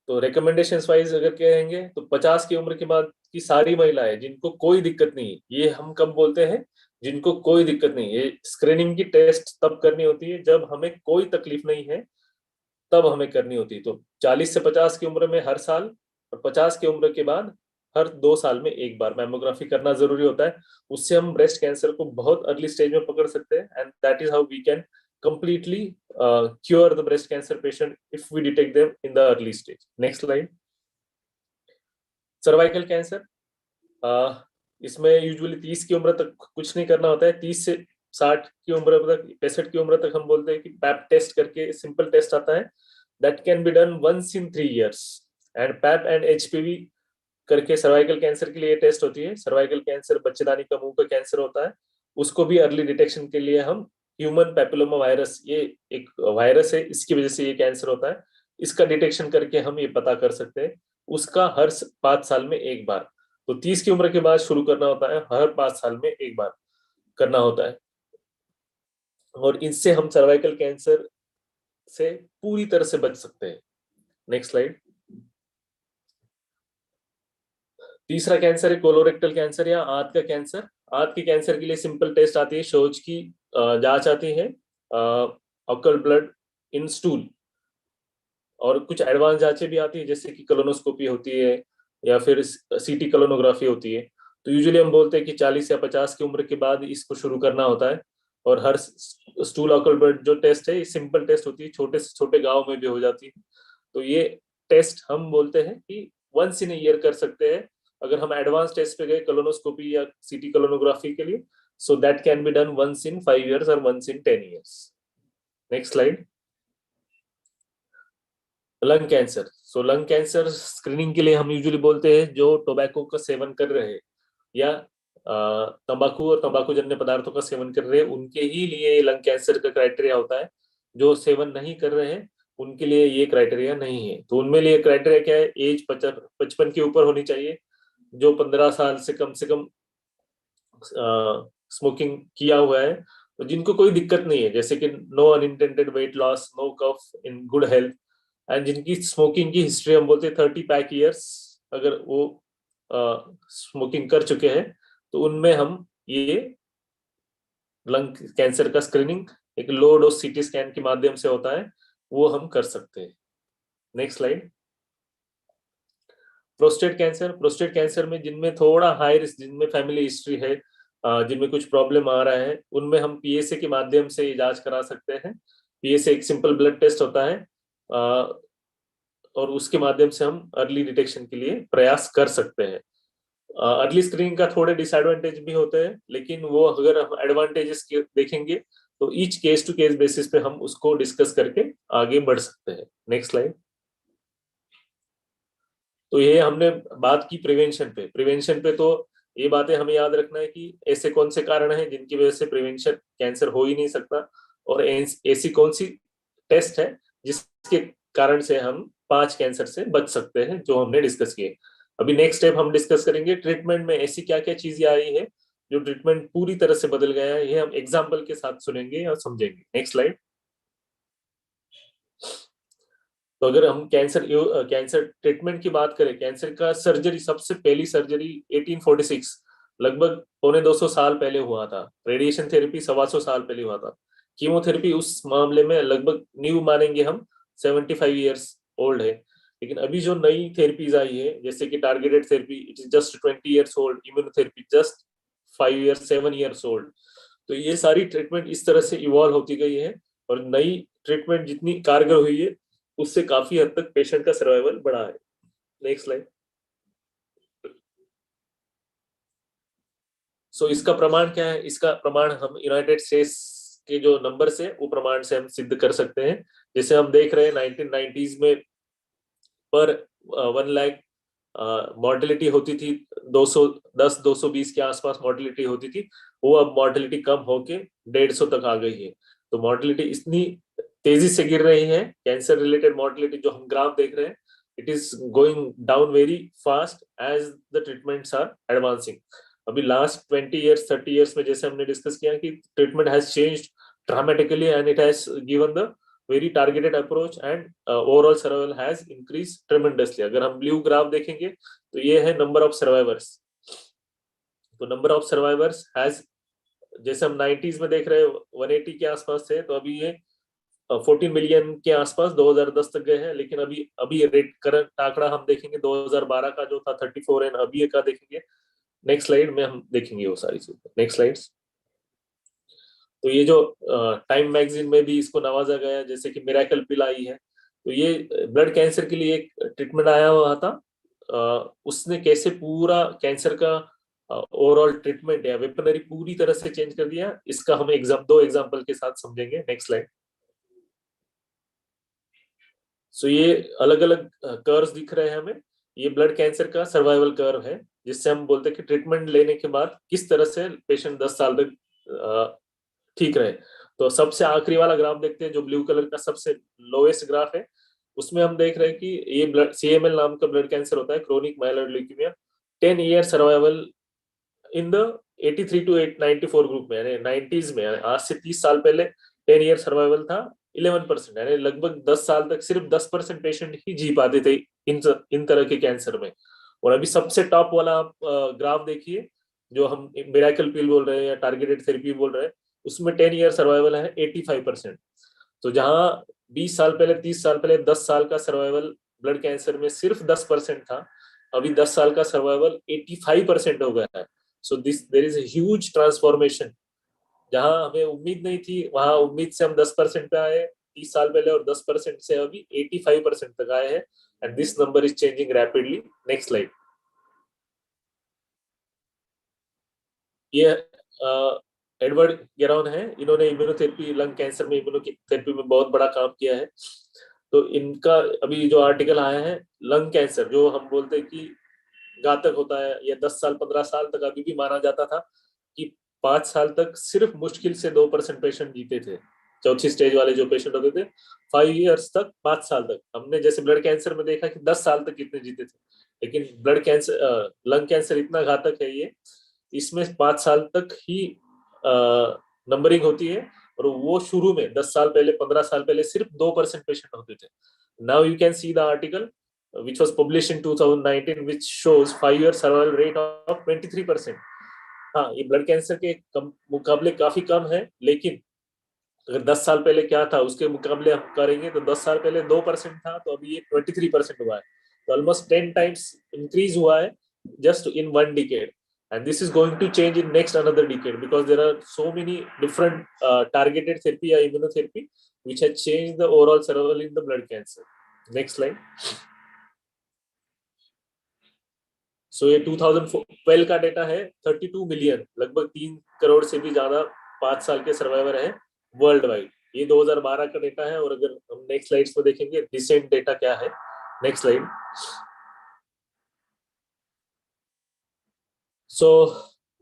तो रिकमेंडेशंस वाइज अगर कहेंगे तो 50 की उम्र के बाद की सारी महिलाएं जिनको कोई दिक्कत नहीं है, ये हम कब बोलते हैं जिनको कोई दिक्कत नहीं है, स्क्रीनिंग की टेस्ट तब करनी होती है जब हमें कोई तकलीफ नहीं है, तब हमें करनी होती है। तो 40 से 50 की उम्र में हर साल और 50 की उम्र के बाद हर 2 साल में एक बार मैमोग्राफी करना जरूरी होता है। उससे हम ब्रेस्ट कैंसर को बहुत अर्ली स्टेज में पकड़ सकते हैं and that is how we can completely cure the breast cancer patient if we detect them in the early stage. Next slide. Cervical cancer. इसमें यूजुअली 30 की उम्र तक कुछ नहीं करना होता है। 30 से 60 की उम्र तक, 65 की उम्र तक हम बोलते हैं कि पैप टेस्ट करके सिंपल टेस्ट आता है, that can be done once in 3 years। And pap and HPV करके सर्वाइकल कैंसर के लिए टेस्ट होती है। सर्वाइकल कैंसर बच्चेदानी का मुंह का कैंसर होता है, उसको भी अर्ली डिटेक्शन के लिए हम ह्यूमन पैपिलोमा वायरस, ये एक वायरस है, इसकी वजह से ये कैंसर होता है, इसका डिटेक्शन करके हम ये पता कर सकते हैं। उसका हर 5 साल में एक बार, तो 30 की उम्र के बाद शुरू करना होता है, हर 5 साल में एक बार करना होता है। और इससे हम सर्वाइकल कैंसर से पूरी तरह से बच सकते हैं। Next slide. तीसरा कैंसर है कोलोरेक्टल कैंसर या आंत का कैंसर। आंत के कैंसर के लिए सिंपल टेस्ट आती है, शौच की जांच आती है, ऑकल ब्लड इन स्टूल, और कुछ एडवांस जांचें भी आती है जैसे कि कोलोनोस्कोपी होती है या फिर सीटी कोलोनोग्राफी होती है। तो यूजुअली हम बोलते हैं कि 40 या 50 की उम्र के बाद इसको शुरू करना होता है। और हर स्टूल ऑकल ब्लड जो टेस्ट है, ये सिंपल टेस्ट होती है, छोटे से छोटे गाँव में भी हो जाती है। तो ये टेस्ट हम बोलते हैं कि वंस इन ईयर कर सकते हैं। अगर हम एडवांस टेस्ट पे गए कोलोनोस्कोपी या सीटी कोलोनोग्राफी के लिए, so that can be done once in 5 years और once in 10 years। Next slide. Lung cancer. So lung cancer screening के लिए हम यूजुअली बोलते हैं जो टोबैको का सेवन कर रहे हैं या तंबाकू और तंबाकू जन्य पदार्थों का सेवन कर रहे हैं, उनके ही लिए लंग कैंसर का क्राइटेरिया होता है। जो सेवन नहीं कर रहे हैं उनके लिए ये क्राइटेरिया नहीं है। तो उनमें लिए क्राइटेरिया क्या है, एज 55 के ऊपर होनी चाहिए, जो 15 साल से कम स्मोकिंग किया हुआ है, तो जिनको कोई दिक्कत नहीं है, जैसे कि no unintended weight loss, no cough, in good health, and जिनकी स्मोकिंग की हिस्ट्री हम बोलते हैं 30 पैक ईयर्स, अगर वो स्मोकिंग कर चुके हैं, तो उनमें हम ये लंग कैंसर का स्क्रीनिंग एक लो डोज सीटी स्कैन के माध्यम से होता है, वो हम कर सकते हैं। Next slide. Prostate cancer. Prostate cancer में जिनमें थोड़ा हाई रिस्क, जिनमें फैमिली हिस्ट्री है, जिनमें कुछ प्रॉब्लम आ रहा है, उनमें हम पीएसए के माध्यम से इलाज करा सकते हैं। पीएसए एक सिंपल ब्लड टेस्ट होता है और उसके माध्यम से हम अर्ली डिटेक्शन के लिए प्रयास कर सकते हैं। अर्ली स्क्रीनिंग का थोड़े डिसएडवांटेज भी होते हैं, लेकिन वो अगर हम एडवांटेजेस देखेंगे तो each case to case basis पे हम उसको डिस्कस करके आगे बढ़ सकते हैं। Next slide. तो ये हमने बात की प्रिवेंशन पे। प्रिवेंशन पे तो ये बातें हमें याद रखना है कि ऐसे कौन से कारण हैं जिनकी वजह से प्रिवेंशन कैंसर हो ही नहीं सकता, और ऐसी कौन सी टेस्ट है जिसके कारण से हम 5 कैंसर से बच सकते हैं, जो हमने डिस्कस किए। अभी नेक्स्ट स्टेप हम डिस्कस करेंगे ट्रीटमेंट में ऐसी क्या क्या चीजें आई है जो ट्रीटमेंट पूरी तरह से बदल गया है, ये हम एग्जाम्पल के साथ सुनेंगे और समझेंगे। Next slide. तो अगर हम कैंसर ट्रीटमेंट की बात करें, कैंसर का सर्जरी, सबसे पहली सर्जरी 1846 लगभग 250 साल पहले हुआ था। रेडिएशन थेरेपी 125 साल पहले हुआ था। कीमोथेरेपी उस मामले में लगभग न्यू मानेंगे हम 75 years ओल्ड है। लेकिन अभी जो नई थेरेपीज आई है जैसे कि targeted therapy, it is just 20 years old, immunotherapy just 5 years 7 years old. तो ये सारी ट्रीटमेंट इस तरह से इवॉल्व होती गई है, और नई ट्रीटमेंट जितनी कारगर हुई है उससे काफी हद तक पेशेंट का सर्वाइवल बढ़ा है। Next slide. सो इसका प्रमाण क्या है? इसका प्रमाण हम यूनाइटेड स्टेट्स के जो नंबर है वो प्रमाण से हम सिद्ध कर सकते हैं। जैसे हम देख रहे हैं 1990s में पर 1 लाख मॉर्टेलिटी होती थी, 210-220 के आसपास मॉर्टेलिटी होती थी, वो अब मॉर्टेलिटी कम होके 150 तक आ गई है। तो मॉर्टेलिटी इतनी तेजी से गिर रही है, कैंसर रिलेटेड मॉर्टेलिटी जो हम ग्राफ देख रहे हैं, it is going down very fast as the treatments are advancing. अभी लास्ट 20 years 30 years में जैसे हमने डिस्कस किया कि treatment has changed dramatically and it has given the very targeted approach, and overall survival has increased tremendously. अगर हम blue graph देखेंगे तो ये है number of survivors. तो number of survivors has, जैसे हम 90s में देख रहे हैं 180 के आसपास थे, तो अभी ये 14 मिलियन के आसपास 2010 तक गए हैं. लेकिन अभी रेट करंट आंकड़ा हम देखेंगे 2012 का जो था 34 एंड अभी का देखेंगे. नेक्स्ट स्लाइड में हम देखेंगे वो सारी चीजें. Next slides. तो ये जो टाइम मैगजीन में भी इसको नवाजा गया, जैसे कि मिरेकल पिल आई है. तो ये ब्लड कैंसर के लिए एक ट्रीटमेंट आया हुआ था. उसने कैसे पूरा कैंसर का ओवरऑल ट्रीटमेंट या वेपनरी पूरी तरह से चेंज कर दिया, इसका हम दो एग्जांपल के साथ समझेंगे. Next slide. सो ये अलग अलग कर्व्स दिख रहे हैं हमें. ये ब्लड कैंसर का सर्वाइवल कर्व है, जिससे हम बोलते हैं कि ट्रीटमेंट लेने के बाद किस तरह से पेशेंट 10 साल तक ठीक रहे. तो सबसे आखिरी वाला ग्राफ देखते हैं, जो ब्लू कलर का सबसे लोएस्ट ग्राफ है. उसमें हम देख रहे हैं कि ये ब्लड CML नाम का ब्लड कैंसर होता है, chronic myeloid leukaemia. 10 year survival in the 83 to 94 group में, यानी 90s में, आज से 30 साल पहले 10 ईयर सर्वाइवल था 11%, यानी लगभग 10 साल तक सिर्फ 10% पेशेंट ही जी पाते थे इन तरह के कैंसर में. और अभी सबसे टॉप वाला आप ग्राफ देखिए, जो हम मिरेकल पिल बोल रहे हैं या टारगेटेड थेरेपी बोल रहे हैं, उसमें 10 ईयर सर्वाइवल है 85%. तो जहां 20 साल पहले 30 साल पहले 10 साल का सर्वाइवल ब्लड कैंसर में सिर्फ 10% था, अभी 10 साल का सर्वाइवल 85% हो गया है. So there is a huge transformation. जहां हमें उम्मीद नहीं थी, वहां उम्मीद से हम 10% पे आए 30 साल पहले, और 10% से अभी 85% तक आए हैं. And this number is changing rapidly. Next slide. ये एडवर्ड गेरॉन है. इन्होंने इम्यूनोथेरेपी, लंग कैंसर में इम्यूनोथेरेपी में बहुत बड़ा काम किया है. तो इनका अभी जो आर्टिकल आया है, लंग कैंसर जो हम बोलते हैं कि घातक होता है, या 10 साल 15 साल तक अभी भी माना जाता था कि 5 साल तक सिर्फ मुश्किल से 2% पेशेंट जीते थे. चौथी स्टेज वाले जो पेशेंट होते थे 5 इयर्स तक, 5 साल तक. हमने जैसे ब्लड कैंसर में देखा कि 10 साल तक कितने जीते थे, लेकिन ब्लड कैंसर, लंग कैंसर इतना घातक है ये, इसमें 5 साल तक ही नंबरिंग होती है. और वो शुरू में 10 साल पहले 15 साल पहले सिर्फ 2% पेशेंट होते थे. Now you can see the article which was published in 2019, which shows 5-year survival rate of 23%. हाँ, ये ब्लड कैंसर के मुकाबले काफी कम है, लेकिन अगर 10 साल पहले क्या था उसके मुकाबले हम करेंगे तो 10 साल पहले 2% था, तो अभी ये 23% हुआ है. तो ऑलमोस्ट 10 times इंक्रीज हुआ है just in one decade. And this is going to change in next another decade, because there are so many different targeted therapy or immunotherapy which has changed the overall survival in the blood cancer. Next slide. सो ये 2012 का data है. 32 million, लगभग 3 करोड़ से भी ज्यादा 5 साल के survivor हैं वर्ल्ड वाइड. ये 2012 का डेटा है. और अगर हम नेक्स्ट स्लाइड्स में देखेंगे रिसेंट डेटा क्या है. Next slide. So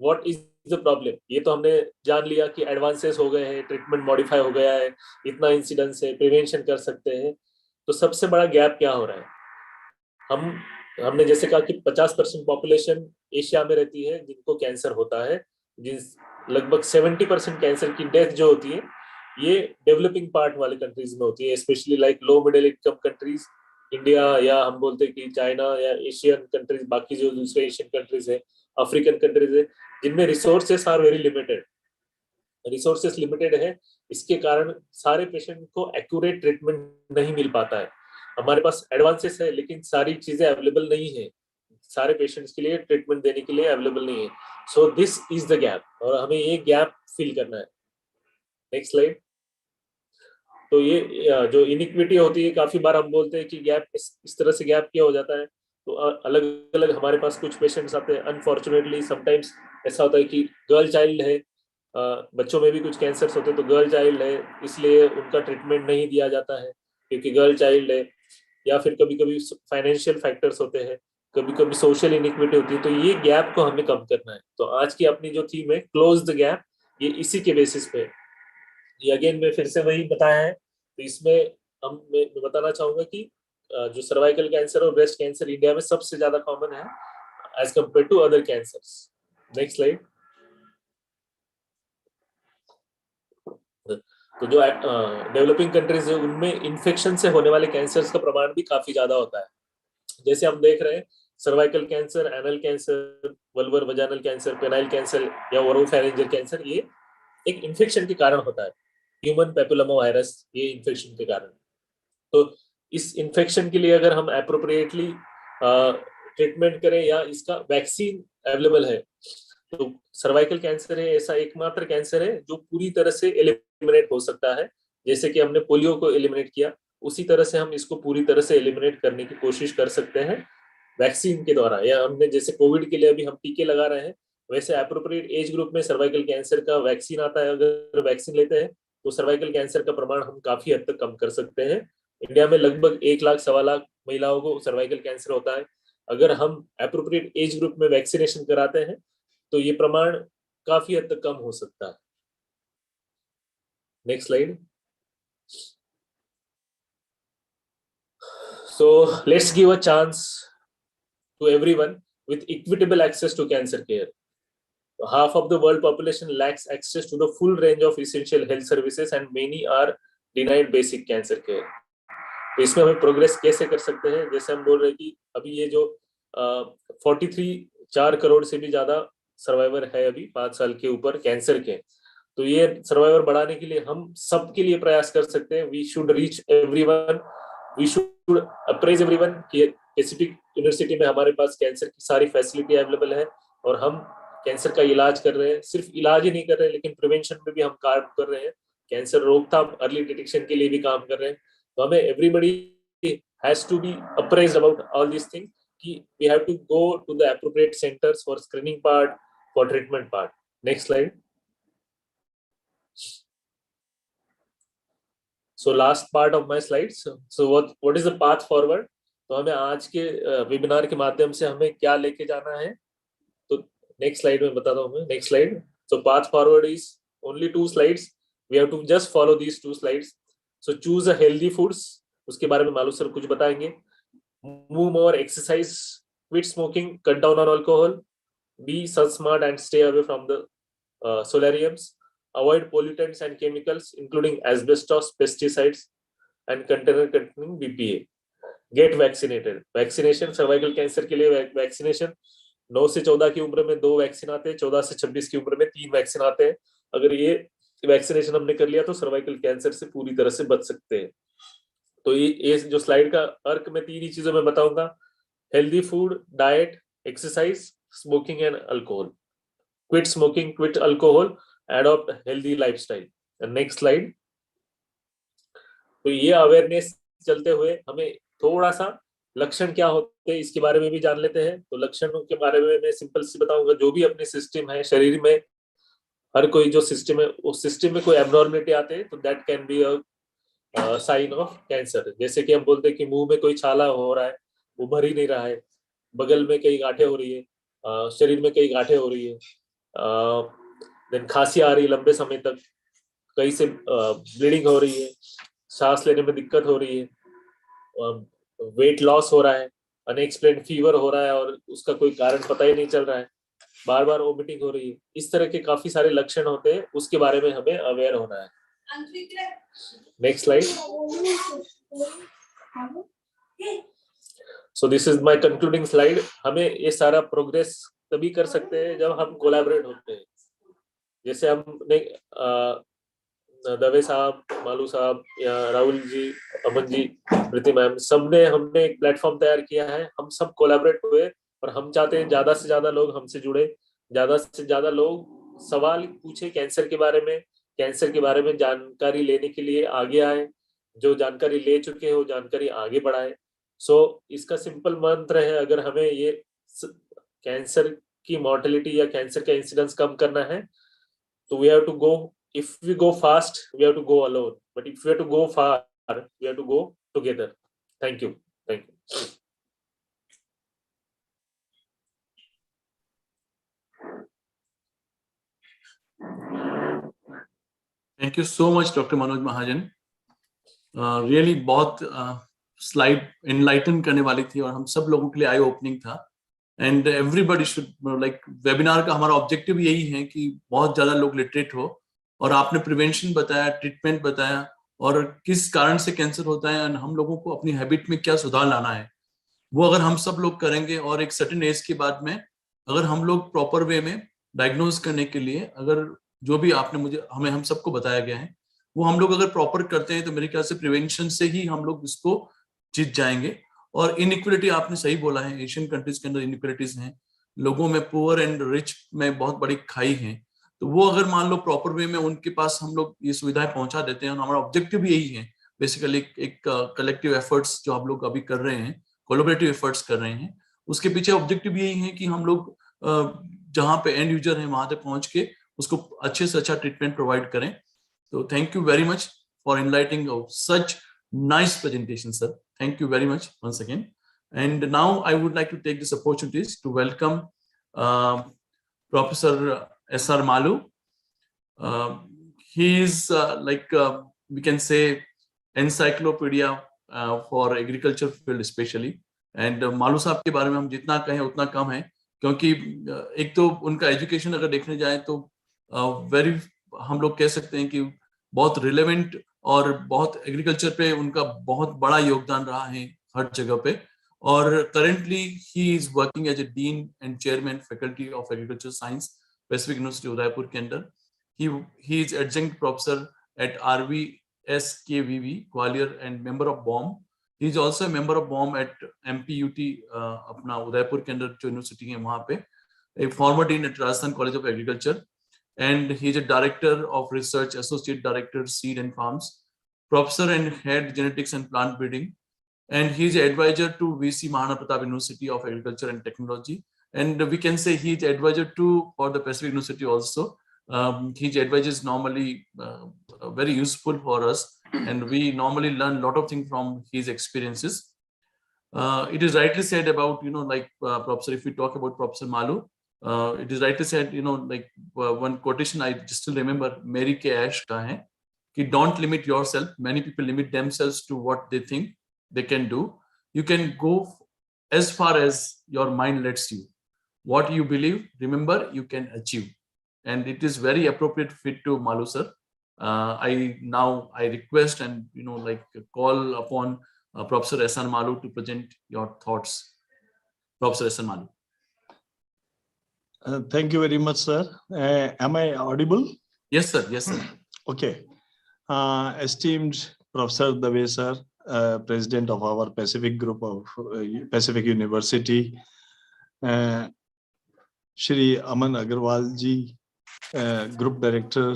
what is the problem. ये तो हमने जान लिया कि एडवांसेस हो गए हैं, ट्रीटमेंट मॉडिफाई हो गया है, इतना इंसिडेंस है, प्रिवेंशन कर सकते हैं. तो सबसे बड़ा गैप क्या हो रहा है. हमने जैसे कहा कि 50% पॉपुलेशन एशिया में रहती है जिनको कैंसर होता है. लगभग 70% कैंसर की डेथ जो होती है ये डेवलपिंग पार्ट वाले कंट्रीज में होती है, specially like low middle income countries, India, या हम बोलते हैं कि चाइना या एशियन कंट्रीज, बाकी जो दूसरे एशियन कंट्रीज है, अफ्रीकन कंट्रीज है, जिनमें resources are very limited. Resources limited है, इसके कारण सारे पेशेंट को एक्यूरेट ट्रीटमेंट नहीं मिल पाता है. हमारे पास एडवांसेस है, लेकिन सारी चीजें अवेलेबल नहीं है, सारे पेशेंट्स के लिए ट्रीटमेंट देने के लिए अवेलेबल नहीं है. So this is the gap, और हमें ये गैप फिल करना है. Next slide. तो ये जो इनइक्विटी होती है, काफी बार हम बोलते हैं कि गैप इस तरह से गैप क्या हो जाता है. तो अलग अलग हमारे पास कुछ पेशेंट्स आते हैं. अनफॉर्चुनेटली समटाइम्स ऐसा होता है कि गर्ल चाइल्ड है, बच्चों में भी कुछ कैंसर्स होते हैं, तो गर्ल चाइल्ड है इसलिए उनका ट्रीटमेंट नहीं दिया जाता है क्योंकि गर्ल चाइल्ड है. या फिर कभी कभी फाइनेंशियल फैक्टर्स होते हैं, कभी कभी सोशल इनइक्विटी होती है. तो ये गैप को हमें कम करना है. तो आज की अपनी जो थीम है क्लोज द गैप, ये इसी के बेसिस पे. ये अगेन मैं फिर से वही बताया है. तो इसमें मैं बताना चाहूंगा कि जो सर्वाइकल कैंसर और ब्रेस्ट कैंसर इंडिया में सबसे ज्यादा कॉमन है as compare to other cancers. Next slide. तो जो डेवलपिंग कंट्रीज है उनमें इन्फेक्शन से होने वाले कैंसर्स का प्रमाण भी काफी ज्यादा होता है। जैसे हम देख रहे हैं cervical cancer, anal cancer, vulvar vaginal cancer, penile cancer या ओरोफैरिंजियल कैंसर, ये एक इन्फेक्शन के कारण होता है, ह्यूमन पेपिलोमा वायरस, ये इन्फेक्शन के कारण। तो इस इन्फेक्शन के लिए अगर हम एप्रोप्रिएटली ट्रीटमेंट करें या इसका वैक्सीन अवेलेबल है, तो सर्वाइकल कैंसर है ऐसा एकमात्र कैंसर है जो पूरी तरह से एलिमिनेट हो सकता है। जैसे कि हमने पोलियो को एलिमिनेट किया, उसी तरह से हम इसको पूरी तरह से एलिमिनेट करने की कोशिश कर सकते हैं वैक्सीन के द्वारा, या हमने जैसे कोविड के लिए अभी हम टीके लगा रहे हैं, वैसे एप्रोप्रिएट एज ग्रुप में सर्वाइकल कैंसर का वैक्सीन आता है। अगर वैक्सीन लेते हैं तो सर्वाइकल कैंसर का प्रमाण हम काफी हद तक कम कर सकते हैं। इंडिया में लगभग 1 लाख 1.25 लाख महिलाओं को सर्वाइकल कैंसर होता है। अगर हम एप्रोप्रिएट एज ग्रुप में वैक्सीनेशन कराते हैं तो ये प्रमाण काफी हद तक कम हो सकता है। Next slide. So let's give a chance to everyone with equitable access to cancer care. Half of the world population lacks access to the full range of essential health services and many are denied basic cancer care. तो इसमें हमें progress कैसे कर सकते हैं? जैसे हम बोल रहे हैं कि अभी ये जो 4 करोड़ से भी ज्यादा सर्वाइवर है अभी 5 साल के ऊपर कैंसर के, तो ये सर्वाइवर बढ़ाने के लिए हम सबके लिए प्रयास कर सकते हैं। We should reach everyone, we should appraise everyone कि पैसिफिक यूनिवर्सिटी में हमारे पास कैंसर की सारी फैसिलिटी अवेलेबल है और हम कैंसर का इलाज कर रहे हैं। सिर्फ इलाज ही नहीं कर रहे हैं लेकिन प्रिवेंशन में भी हम काम कर रहे हैं, कैंसर रोकथाम, अर्ली डिटेक्शन के लिए भी काम कर रहे हैं। तो हमें everybody has to be apprised about all this thing कि we have to go to the appropriate centres for screening part, for treatment part. Next slide. So last part of my slides. So what is the path forward? तो हमें आज के webinar के माध्यम से हमें क्या लेके जाना है, तो नेक्स्ट स्लाइड में बताता हूँ मैं। Next slide. So path forward is only 2 slides. We have to just follow these 2 slides. So choose a healthy foods. उसके बारे में मालूम सर कुछ बताएंगे। Move more, exercise, quit smoking, cut down on alcohol, be sun smart and stay away from the solariums. Avoid pollutants and chemicals including asbestos, pesticides and container containing BPA. Get vaccinated. Vaccination, cervical cancer के लिए vaccination 9 से 14 की उम्र में 2 vaccine आते हैं, 14 से 26 की उम्र में 3 वैक्सीन आते हैं। अगर ये वैक्सीनेशन हमने कर लिया तो सर्वाइकल कैंसर से पूरी तरह से बच सकते हैं। तो ये जो स्लाइड का अर्क में 3 ही चीजों में बताऊंगा: healthy food, diet, exercise, smoking and alcohol. Quit smoking, quit alcohol, adopt healthy lifestyle. And next slide. तो ये अवेयरनेस चलते हुए हमें थोड़ा सा लक्षण क्या होते हैं इसके बारे में भी जान लेते हैं। तो लक्षणों के बारे में मैं सिंपल सी बताऊंगा। जो भी अपने सिस्टम है शरीर में, हर कोई जो सिस्टम है उस सिस्टम में कोई एब्नॉर्मलिटी आते हैं तो that can be a sign of cancer. जैसे कि हम बोलते हैं कि मुंह में कोई छाला हो रहा है, वो भर ही नहीं रहा है, बगल में कई गांठें हो रही है, शरीर में कई गांठें हो रही है, देन खांसी आ रही है लंबे समय तक, कहीं से ब्लीडिंग हो रही है, सांस लेने में दिक्कत हो रही है, वेट लॉस हो रहा है, अनएक्सप्लेन्ड फीवर हो रहा है और उसका कोई कारण पता ही नहीं चल रहा है, बार बार वोमिटिंग हो रही है, इस तरह के काफी सारे लक्षण होते हैं, उसके बारे में हमें अवेयर होना है। Next slide. So this is my concluding slide. हमें ये सारा प्रोग्रेस तभी कर सकते हैं जब हम कोलैबोरेट होते हैं। जैसे हमने दवे साहब, मालू साहब या राहुल जी, अमन जी, प्रीति मैम, सबने हमने एक प्लेटफॉर्म तैयार किया है। हम सब कोलैबोरेट हुए और हम चाहते हैं ज्यादा से ज्यादा लोग हमसे जुड़े, ज्यादा से ज्यादा लोग सवाल पूछे कैंसर के बारे में, कैंसर के बारे में जानकारी लेने के लिए आगे आए, जो जानकारी ले चुके हैं वो जानकारी आगे बढ़ाए। सो इसका सिंपल मंत्र है, अगर हमें ये कैंसर की मॉर्टेलिटी या कैंसर का इंसिडेंस कम करना है तो we have to go, if we go fast we have to go alone, but if we have to go far we have to go together. Thank you. Thank you. Thank you so much Dr. Manoj Mahajan. Really बहुत slide enlighten करने वाली थी और हम सब लोगों के लिए आई ओपनिंग था। And everybody should like, webinar का हमारा ऑब्जेक्टिव यही है कि बहुत ज्यादा लोग लिटरेट हो और आपने प्रिवेंशन बताया, ट्रीटमेंट बताया, और किस कारण से कैंसर होता है, और हम लोगों को अपनी हैबिट में क्या सुधार लाना है, वो अगर हम सब लोग करेंगे और एक सर्टेन एज के बाद में अगर हम लोग प्रॉपर वे में डायग्नोज करने के लिए, अगर जो भी आपने हम सबको बताया गया है वो हम लोग अगर प्रॉपर करते हैं, तो मेरे ख्याल से प्रिवेंशन से ही हम लोग इसको जीत जाएंगे। और इनइक्वलिटी आपने सही बोला है, एशियन कंट्रीज के अंदर इनइक्वलिटीज हैं, लोगों में पुअर एंड रिच में बहुत बड़ी खाई है। तो वो अगर मान लो प्रॉपर वे में उनके पास हम लोग ये सुविधाएं पहुंचा देते हैं, और हमारा ऑब्जेक्टिव भी यही है बेसिकली, एक कलेक्टिव एफर्ट्स जो आप लोग अभी कर रहे हैं, कोलैबोरेटिव एफर्ट्स कर रहे हैं, उसके पीछे ऑब्जेक्टिव यही है कि हम लोग जहां पे एंड यूजर है वहां तक पहुंच के उसको अच्छे से अच्छा ट्रीटमेंट प्रोवाइड करें। तो thank you very much for enlightening such nice presentation, sir. Thank you very much once again. And now I would like to take this opportunity to welcome Professor S.R. Malu. He is we can say encyclopedia for agriculture field especially. And Malu साहब के बारे में हम जितना कहें उतना कम है, क्योंकि एक तो उनका एजुकेशन अगर देखने जाए तो वेरी हम लोग कह सकते हैं कि बहुत रिलेवेंट और बहुत एग्रीकल्चर पे उनका बहुत बड़ा योगदान रहा है हर जगह पे। और currently he is working as a dean and chairman faculty of agriculture science, Pacific University Udaipur के अंदर। He is adjunct professor at RVSKVV Gwalior and member of BOM. He is also member of BOM at MPUT अपना उदयपुर के अंदर जो university है वहां पे, a former dean at Rajasthan college of agriculture, and he is a director of research, associate director seed and farms, professor and head genetics and plant breeding, and he is advisor to VC Mahana Pratap University of Agriculture and Technology, and we can say he is advisor to for the Pacific University also. His advice is normally very useful for us, and we normally learn a lot of things from his experiences. It is rightly said about, Professor, if we talk about Professor Malu, it is rightly said, one quotation I just still remember, Mary K. Ash ka hai, ki don't limit yourself. Many people limit themselves to what they think they can do. You can go as far as your mind lets you. What you believe, remember, you can achieve. And it is very appropriate fit to Malu sir. I request and call upon Professor S.R. Malu to present your thoughts. Professor S.R. Malu. Thank you very much, sir. Am I audible? Yes, sir. Yes, sir. Okay. Esteemed Professor Dave, sir, President of our Pacific Group of Pacific University, Shri Aman Agarwal ji, Group Director,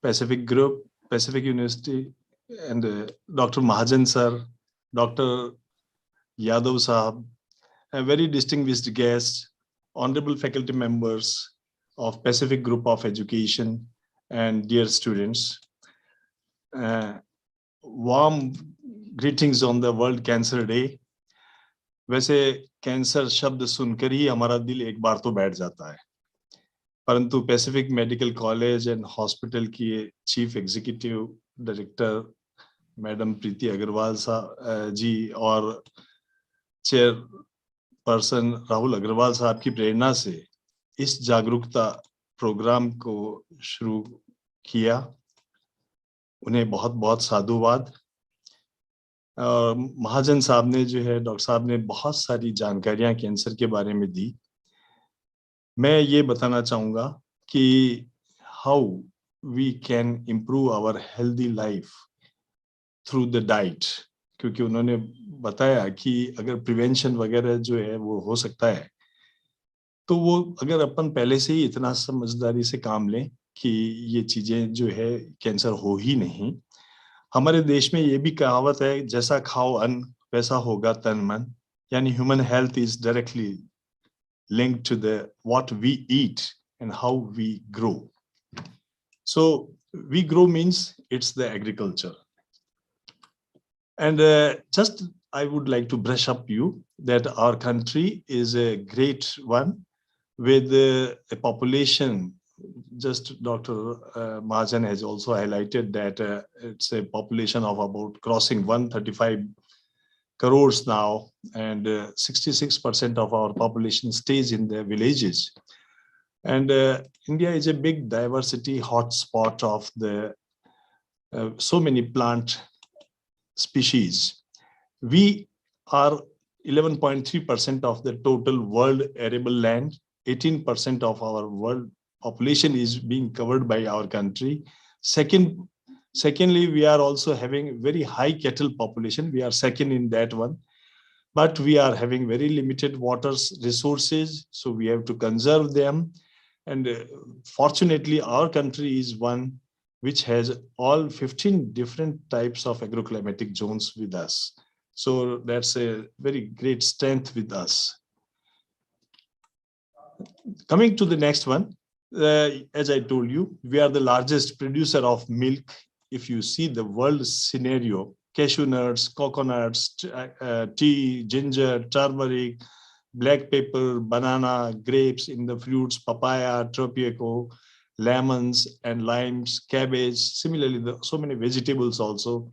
Pacific Group, Pacific University, and Dr. Mahajan, sir, Dr. Yadav Sahab, a very distinguished guest, honorable faculty members of Pacific Group of Education, and dear students. Warm greetings on the World Cancer Day. वैसे cancer शब्द सुनकर ही हमारा दिल एक बार तो बैठ जाता है, परंतु Pacific medical college and hospital की चीफ एग्जीक्यूटिव डायरेक्टर मैडम प्रीति अग्रवाल जी और चेयर पर्सन राहुल अग्रवाल साहब की प्रेरणा से इस जागरूकता प्रोग्राम को शुरू किया, उन्हें बहुत बहुत साधुवाद। और महाजन साहब ने जो है, डॉक्टर साहब ने बहुत सारी जानकारियां कैंसर के बारे में दी। मैं ये बताना चाहूँगा कि how we can improve our healthy life through the diet, क्योंकि उन्होंने बताया कि अगर प्रिवेंशन वगैरह जो है वो हो सकता है, तो वो अगर अपन पहले से ही इतना समझदारी से काम लें कि ये चीजें जो है कैंसर हो ही नहीं। हमारे देश में ये भी कहावत है, जैसा खाओ अन्न वैसा होगा तन मन, यानी human health is directly linked to what we eat and how we grow. So we grow means it's the agriculture. And just I would like to brush up you that our country is a great one with a population. Just Dr. Mahajan has also highlighted that it's a population of about crossing 135 crores now, and 66% of our population stays in the villages. And India is a big diversity hotspot of the so many plant species. We are 11.3% of the total world arable land. 18% of our world population is being covered by our country. Secondly, we are also having very high cattle population. We are second in that one. But we are having very limited water resources, so we have to conserve them. And fortunately, our country is one which has all 15 different types of agroclimatic zones with us. So that's a very great strength with us. Coming to the next one, as I told you, we are the largest producer of milk. If you see the world scenario, cashew nuts, coconuts, tea, ginger, turmeric, black pepper, banana, grapes in the fruits, papaya, tropico, lemons and limes, cabbage. Similarly, so many vegetables also.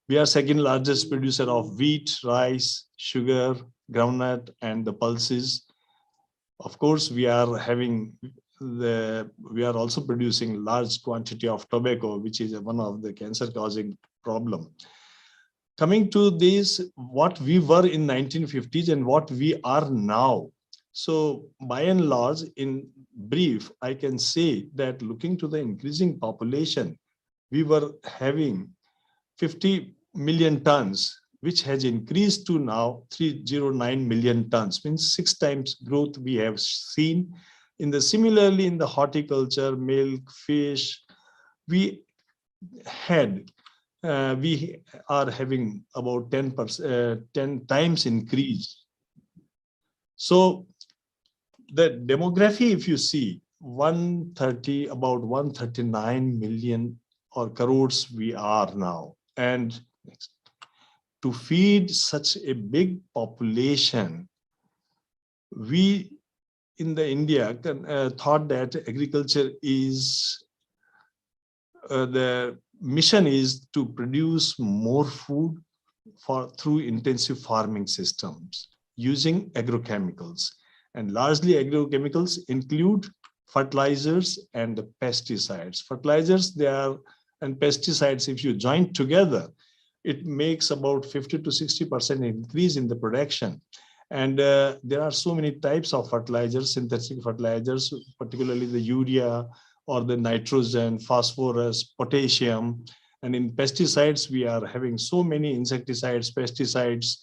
We are second largest producer of wheat, rice, sugar, groundnut, and the pulses. Of course, we are also producing large quantity of tobacco, which is one of the cancer-causing problem. Coming to this, what we were in 1950s and what we are now. So by and large, in brief, I can say that looking to the increasing population, we were having 50 million tons, which has increased to now 309 million tons, means 6 times growth we have seen. Similarly, in the horticulture, milk, fish, we are having about 10 times increase. So the demography, if you see, about 139 million or crores we are now. And to feed such a big population, we in the India thought that agriculture is the mission is to produce more food through intensive farming systems using agrochemicals. And largely agrochemicals include fertilizers and pesticides. Fertilizers, and pesticides, if you join together, it makes about 50 to 60% increase in the production. And there are so many types of fertilizers, synthetic fertilizers, particularly the urea or the nitrogen, phosphorus, potassium. And in pesticides, we are having so many insecticides, pesticides,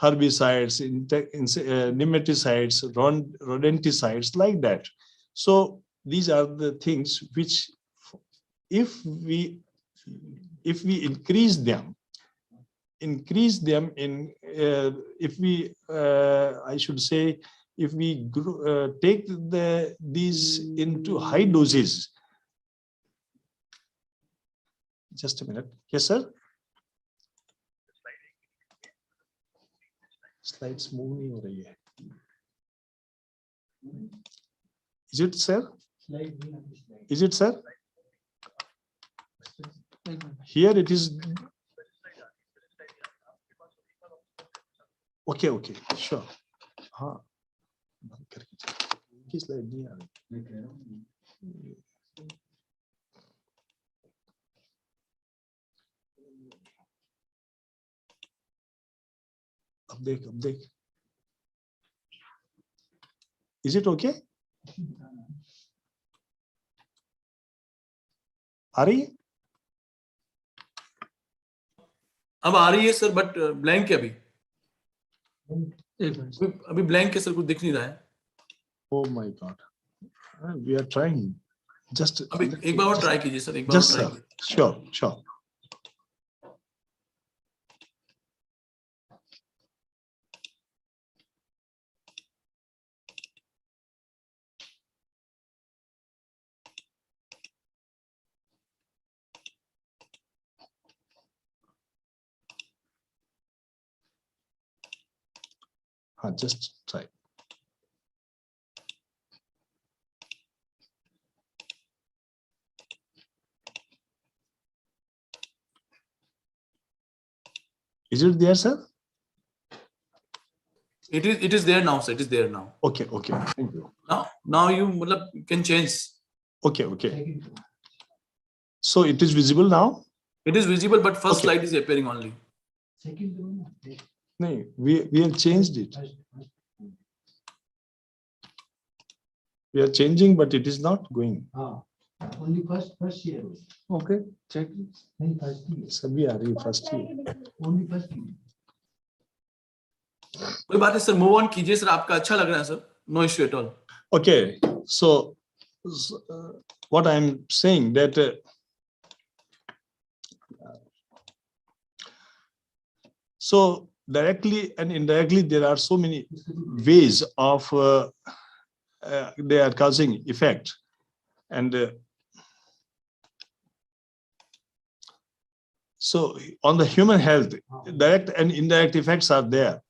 herbicides, nematicides, rodenticides, like that. So these are the things which, if we increase them in, I should say, if we take these into high doses. Just a minute. Yes, sir. Slides move नहीं हो रही है. Is it, sir? Is it, sir? Here it is. Okay, sure. हाँ. Slide नहीं आ रही. अब देख. Is it okay? आ रही है? अब आ रही है सर, बट ब्लैंक है अभी. अभी ब्लैंक है सर, कुछ दिख नहीं रहा है. Oh my God. We are trying. Just एक बार और ट्राई कीजिए सर. एक बार just sir. Sure. Just try. Is it there, sir? It is there now, sir. It is there now. Okay, thank you. Now you can change. Okay. So it is visible now? It is visible, but first Okay. slide is appearing only. No, we have changed it. We are changing, but it is not going. Only first year. Okay, check. नहीं, first year. सभी आ रही है first year. Only first year. कोई बात नहीं sir, move on कीजिए sir, आपका अच्छा लग रहा है sir, no issue at all. Okay, so what I am saying that so directly and indirectly there are so many ways of they are causing effect, and so on the human health, direct and indirect effects are there.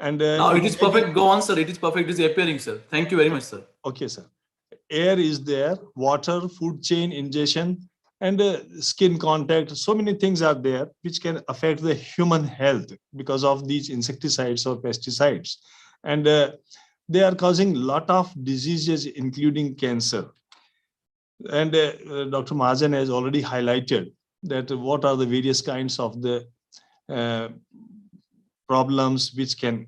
And Now it is perfect. Go on, sir. It is perfect. It is appearing, sir. Thank you very much, sir. Okay, sir. Air is there, water, food chain ingestion, and skin contact. So many things are there which can affect the human health because of these insecticides or pesticides. And they are causing a lot of diseases, including cancer. And Dr. Mahajan has already highlighted that what are the various kinds of the problems which can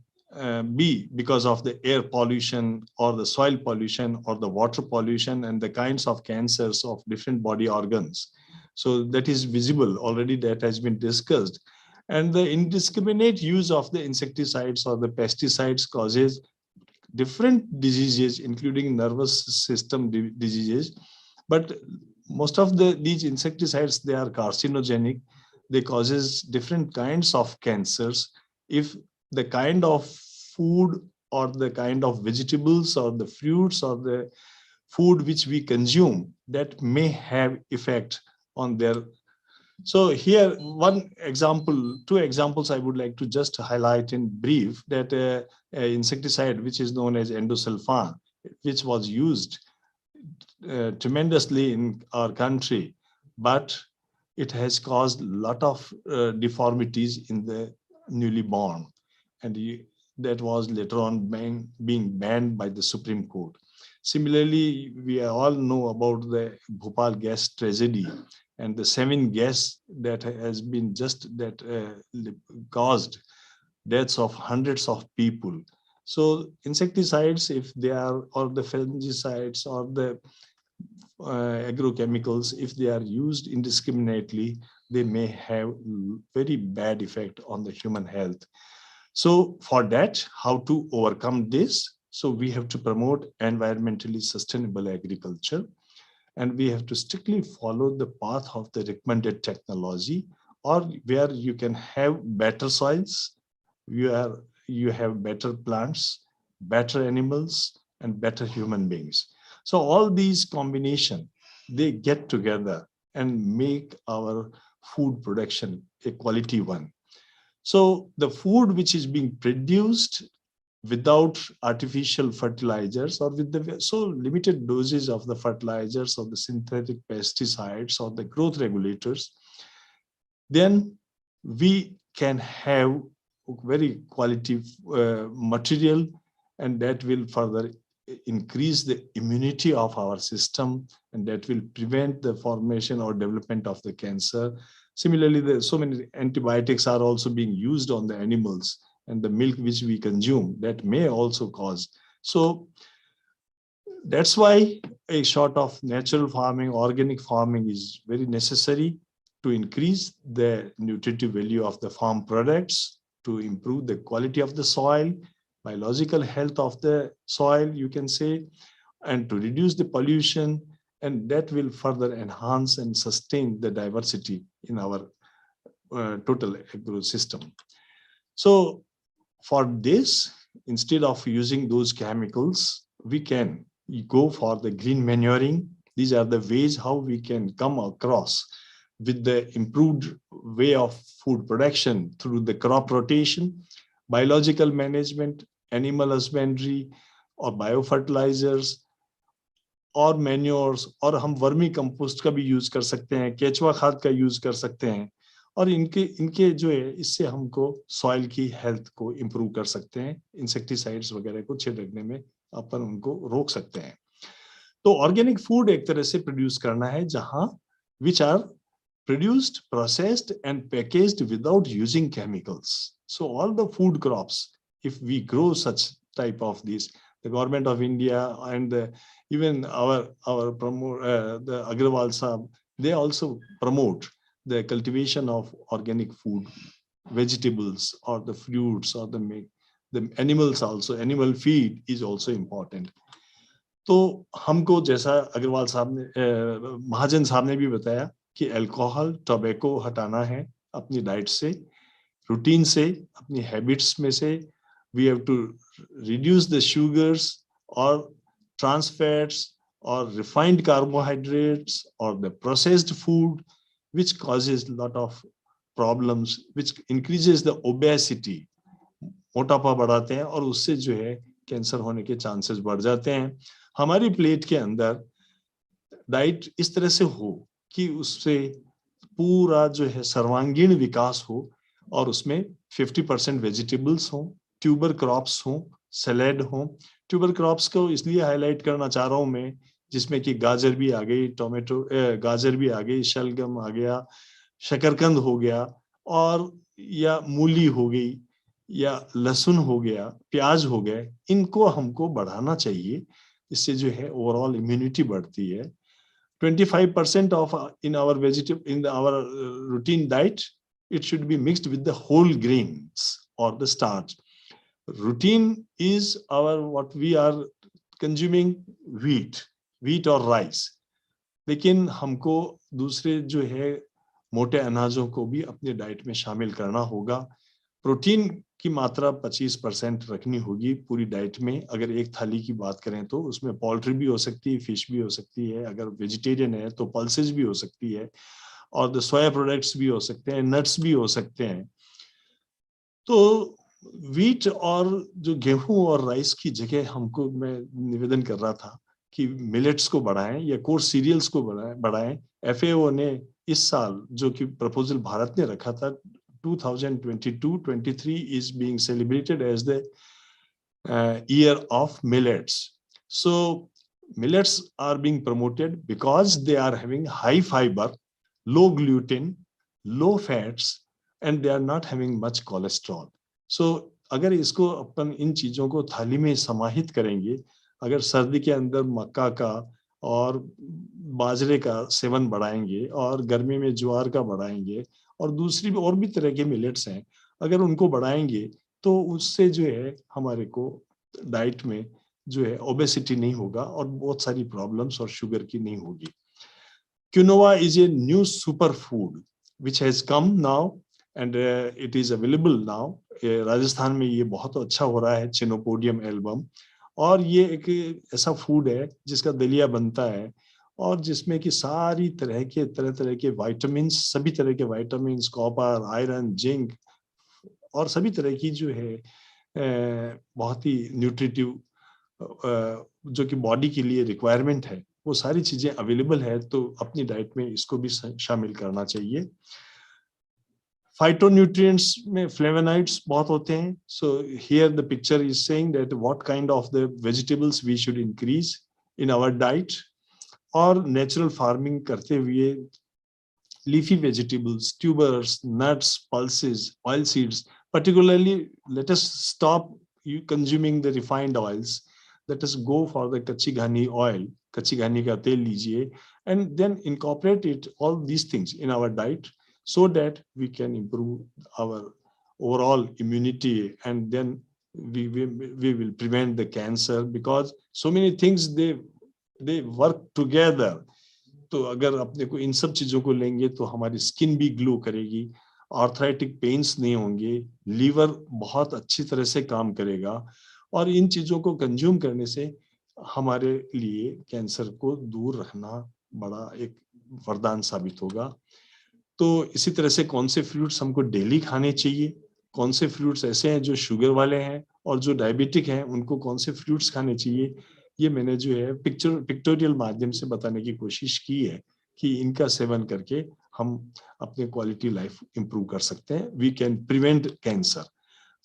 be because of the air pollution or the soil pollution or the water pollution, and the kinds of cancers of different body organs. So that is visible already, that has been discussed. And the indiscriminate use of the insecticides or the pesticides causes different diseases, including nervous system diseases. But most of these insecticides, they are carcinogenic. They causes different kinds of cancers. If the kind of food or the kind of vegetables or the fruits or the food which we consume, that may have effect on their. So here, one example, two examples I would like to just highlight in brief, that insecticide which is known as endosulfan, which was used tremendously in our country, but it has caused a lot of deformities in the newly born, and that was later on being banned by the Supreme Court. Similarly, we all know about the Bhopal gas tragedy and the 7 gas that has been caused deaths of hundreds of people. So insecticides, if they are, or the fungicides or the agrochemicals, if they are used indiscriminately, they may have very bad effect on the human health. So for that, how to overcome this? So we have to promote environmentally sustainable agriculture, and we have to strictly follow the path of the recommended technology, or where you can have better soils, you have better plants, better animals, and better human beings. So all these combination, they get together and make our food production a quality one. So the food which is being produced without artificial fertilizers, or with the so limited doses of the fertilizers or the synthetic pesticides or the growth regulators, then we can have very quality material, and that will further increase the immunity of our system, and that will prevent the formation or development of the cancer. Similarly, so many antibiotics are also being used on the animals, and the milk which we consume, that may also cause. So that's why a sort of natural farming, organic farming is very necessary to increase the nutritive value of the farm products, to improve the quality of the soil, biological health of the soil, you can say, and to reduce the pollution, and that will further enhance and sustain the diversity in our total ecosystem. So for this, instead of using those chemicals, we can go for the green manuring. These are the ways how we can come across with the improved way of food production through the crop rotation, biological management, animal husbandry, or biofertilizers, और manures, और हम vermi compost का भी use कर सकते हैं, केचुआ खाद का यूज कर सकते हैं, और इनके जो है इससे हमको सॉइल की हेल्थ को इम्प्रूव कर सकते हैं। इंसेक्टिसाइड्स वगैरह को छिड़कने में अपन उनको रोक सकते हैं। तो ऑर्गेनिक फूड एक तरह से प्रोड्यूस करना है जहां which are produced, processed and packaged without using chemicals. So all the food crops, if we grow such type of these, the government of India and even our the Agrawal Sahab, they also promote the cultivation of organic food, vegetables or the fruits or the animals also. Animal feed is also important. तो हमको जैसा अग्रवाल साहब ने महाजन साहब ने भी बताया कि अल्कोहल टोबैको हटाना है अपनी डाइट से, रूटीन से, अपनी हैबिट्स में से। We have to reduce the sugars और ट्रांस फैट्स और रिफाइंड कार्बोहाइड्रेट्स और the processed food which causes lot of problems, which increases the obesity, मोटापा बढ़ाते हैं और उससे जो है कैंसर होने के चांसेस बढ़ जाते हैं। हमारी प्लेट के अंदर डाइट इस तरह से हो कि उससे पूरा जो है सर्वांगीण विकास हो और उसमें 50% वेजिटेबल्स हो, ट्यूबर क्रॉप्स हो, सैलेड हो। ट्यूबर क्रॉप्स को इसलिए हाईलाइट करना चाह रहा हूं मैं, जिसमें कि गाजर भी आ गई, गाजर भी आ गई, शलगम आ गया, शकरकंद हो गया, और या मूली हो गई, या लहसुन हो गया, प्याज हो गए। इनको हमको बढ़ाना चाहिए, इससे जो है ओवरऑल इम्यूनिटी बढ़ती है। 25% of in our routine diet, it should be mixed with the whole grains or the starch. Routine is our what we are consuming wheat or rice. लेकिन हमको दूसरे जो है मोटे अनाजों को भी अपने डाइट में शामिल करना होगा। प्रोटीन की मात्रा 25% रखनी होगी पूरी डाइट में। अगर एक थाली की बात करें तो उसमें पोल्ट्री भी हो सकती है, फिश भी हो सकती है, अगर वेजिटेरियन है तो पल्सेस भी हो सकती है, और द सोया प्रोडक्ट्स भी हो सकते हैं, नट्स भी हो सकते हैं। तो व्हीट और जो गेहूं और राइस की जगह हमको, मैं निवेदन कर रहा था कि मिलेट्स को बढ़ाएं या कोर्स सीरियल्स को बढ़ाएं। FAO ने इस साल जो कि प्रपोजल भारत ने रखा था, 2022-23 is being celebrated as the year of millets. So millets are being promoted because they are having high fiber, low gluten, low fats, and they are not having much cholesterol. So अगर इसको अपन इन चीजों को थाली में समाहित करेंगे, अगर सर्दी के अंदर मक्का का और बाजरे का सेवन बढ़ाएंगे और गर्मी में ज्वार का बढ़ाएंगे और दूसरी और भी तरह के मिलेट्स हैं, अगर उनको बढ़ाएंगे तो उससे जो है हमारे को डाइट में जो है ओबेसिटी नहीं होगा और बहुत सारी प्रॉब्लम्स और शुगर की नहीं होगी। Quinoa is a new super food which has come now and it is available now. Rajasthan में ये बहुत अच्छा हो रहा है, चिनोपोडियम एल्बम, और ये एक ऐसा फूड है जिसका दलिया बनता है और जिसमें कि सारी तरह के विटामिन्स, सभी तरह के विटामिन्स, कॉपर, आयरन, जिंक और सभी तरह की जो है बहुत ही न्यूट्रिटिव जो कि बॉडी के लिए रिक्वायरमेंट है, वो सारी चीजें अवेलेबल है। तो अपनी डाइट में इसको भी शामिल करना चाहिए। फाइटोन्यूट्रिएंट्स में फ्लेवोनॉइड्स बहुत होते हैं। So here the picture is saying that what kind of the vegetables we should increase in our diet. और नेचुरल फार्मिंग करते हुए leafy vegetables, tubers, nuts, pulses, oil seeds, particularly let us stop consuming the refined oils. Let us go for the kachi ghani oil, kachi ghani ka tel lijiye, and then incorporate it, all these things in our diet so that we can improve our overall immunity, and then we will prevent the cancer, because so many things they work together. तो अगर अपने को इन सब चीजों को लेंगे तो हमारी स्किन भी ग्लो करेगी, आर्थराइटिक पेन्स नहीं होंगे, लीवर बहुत अच्छी तरह से काम करेगा, और इन चीजों को कंज्यूम करने से हमारे लिए कैंसर को दूर रखना बड़ा एक वरदान साबित होगा। तो इसी तरह से कौन से फ्रूट्स हमको डेली खाने चाहिए, कौन से फ्रूट्स ऐसे हैं जो शुगर वाले हैं और जो डायबिटिक हैं उनको कौन से फ्रूट्स खाने चाहिए, ये मैंने जो है पिक्टोरियल माध्यम से बताने की कोशिश की है कि इनका सेवन करके हम अपने क्वालिटी लाइफ इंप्रूव कर सकते हैं. We can prevent cancer.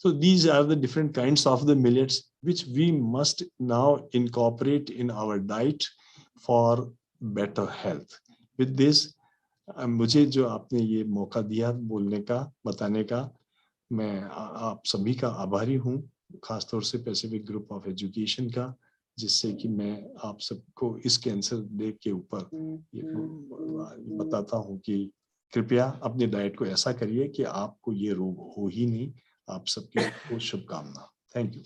So these are the different kinds of the millets which we must now incorporate in our diet for better health. With this, मुझे जो आपने ये मौका दिया बोलने का, बताने का, मैं आप सभी का आभारी हूँ, खासतौर से पैसिफिक ग्रुप ऑफ एजुकेशन का, जिससे कि मैं आप सबको इस कैंसर डे के ऊपर ये बताता हूँ कि कृपया अपने डाइट को ऐसा करिए कि आपको ये रोग हो ही नहीं. आप सबकी बहुत शुभकामना. Thank you.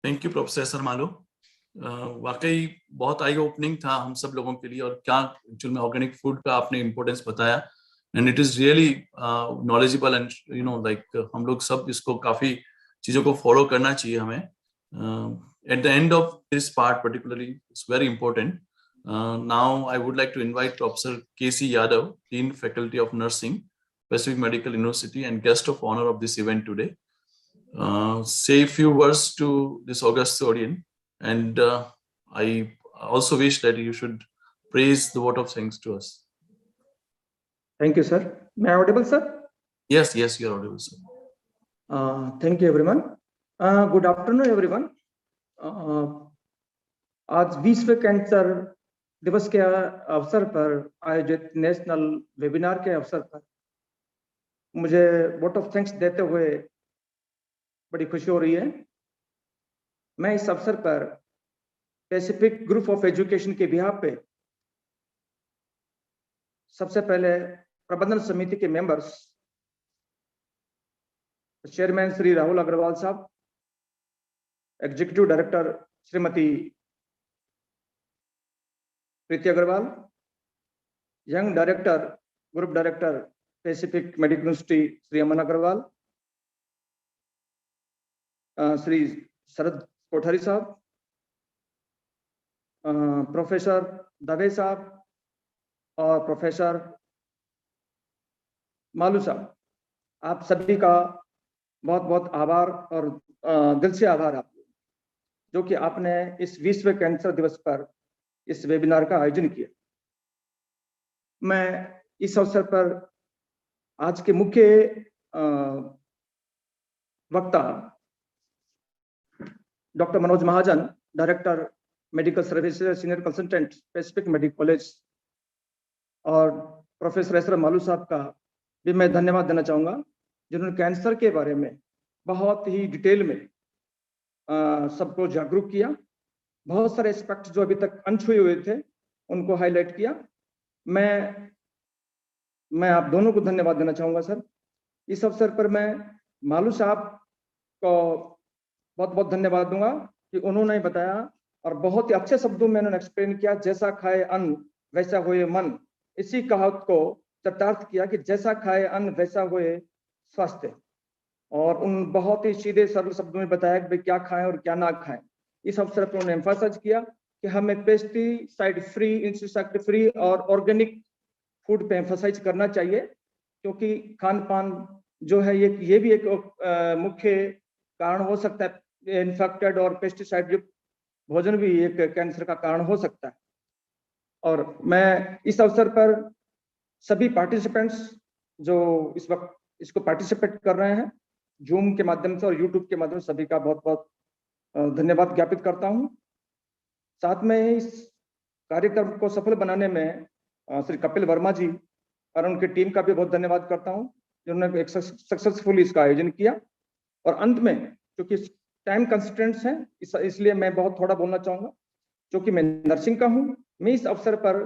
Thank you professor Malu. वाकई बहुत आई ओपनिंग था हम सब लोगों के लिए, और क्या एक्चुअल में ऑर्गेनिक फूड का आपने इम्पोर्टेंस बताया, and it is really knowledgeable, and you know like हम लोग सब इसको काफी चीजों को फॉलो करना चाहिए हमें. At the end of this part particularly it's very important. Now I would like to invite Professor K.C. Yadav, Dean Faculty of Nursing, Pacific Medical University, and guest of honor of this event today. Say a few words to this august audience, and I also wish that you should praise the vote of thanks to us. Thank you, sir. Am I audible, sir? Yes, you are audible, sir. Thank you, everyone. Good afternoon, everyone. आज विश्व cancer दिवस के अवसर पर आयोजित national webinar के अवसर पर मुझे वोट ऑफ थैंक्स देते हुए बड़ी खुशी हो रही है. मैं इस अवसर पर पैसिफिक ग्रुप ऑफ एजुकेशन के बिहाफ पे सबसे पहले प्रबंधन समिति के members, chairman Shri Rahul Agarwal sahab, executive director Shrimati Preeti Agarwal, young director, group director Pacific medical university Shri Aman Agarwal, Shri Sharad Kothari sahab, professor Dave साहब और प्रोफेसर मालू साहब, आप सभी का बहुत बहुत आभार और दिल से आभार आप, जो कि आपने इस विश्व कैंसर दिवस पर इस वेबिनार का आयोजन किया. मैं इस अवसर पर आज के मुख्य वक्ता doctor Manoj Mahajan, director medical services senior consultant Pacific medical college, और प्रोफेसर एस मालू साहब का भी मैं धन्यवाद देना चाहूँगा, जिन्होंने कैंसर के बारे में बहुत ही डिटेल में सबको जागरूक किया. बहुत सारे एस्पेक्ट जो अभी तक अनछुए हुए थे उनको हाईलाइट किया. मैं आप दोनों को धन्यवाद देना चाहूँगा सर. इस अवसर पर मैं मालू साहब को बहुत बहुत धन्यवाद दूंगा कि उन्होंने बताया और बहुत ही अच्छे शब्दों में उन्होंने एक्सप्लेन किया, जैसा खाए अन्न वैसा होए मन. इसी कहावत को चरितार्थ किया कि जैसा खाए अन्न वैसा होए स्वास्थ्य, और उन बहुत ही सीधे सरल शब्दों में बताया कि भाई क्या खाएं और क्या ना खाएं. इस अवसर पर उन्होंने एम्फसाइज किया कि हमें पेस्टिसाइड फ्री, इंसेक्टिसाइड फ्री और ऑर्गेनिक फूड पे एम्फसाइज करना चाहिए, क्योंकि खान पान जो है ये भी एक मुख्य कारण हो सकता है. इन्फेक्टेड और पेस्टिसाइड युक्त भोजन भी एक कैंसर का कारण हो सकता है. और मैं इस अवसर पर सभी पार्टिसिपेंट्स जो इस वक्त इसको पार्टिसिपेट कर रहे हैं जूम के माध्यम से और यूट्यूब के माध्यम से, सभी का बहुत बहुत धन्यवाद ज्ञापित करता हूं. साथ में इस कार्यक्रम को सफल बनाने में श्री कपिल वर्मा जी और उनकी टीम का भी बहुत धन्यवाद करता हूं, जिन्होंने एक सक्सेसफुली इसका आयोजन किया. और अंत में, क्योंकि टाइम कंस्ट्रेंट्स हैं, इसलिए मैं बहुत थोड़ा बोलना चाहूंगा, क्योंकि मैं नर्सिंग का हूं. मैं इस अवसर पर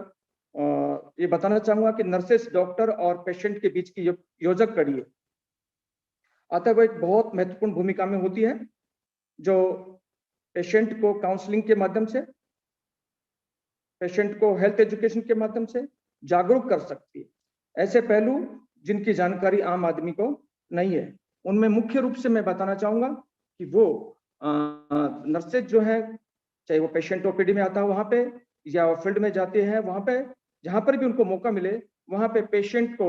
ये बताना चाहूंगा कि नर्सेस, डॉक्टर और पेशेंट के बीच की योजक कड़ी है, अतः वो एक बहुत महत्वपूर्ण भूमिका में होती है, जो पेशेंट को काउंसलिंग के माध्यम से, पेशेंट को हेल्थ एजुकेशन के माध्यम से जागरूक कर सकती है. ऐसे पहलू जिनकी जानकारी आम आदमी को नहीं है, उनमें मुख्य रूप से मैं बताना चाहूंगा कि वो नर्सेज जो है, चाहे वो पेशेंट ओपीडी में आता है वहां पे, या वो फील्ड में जाते हैं वहां पे, जहां पर भी उनको मौका मिले वहां पे पेशेंट को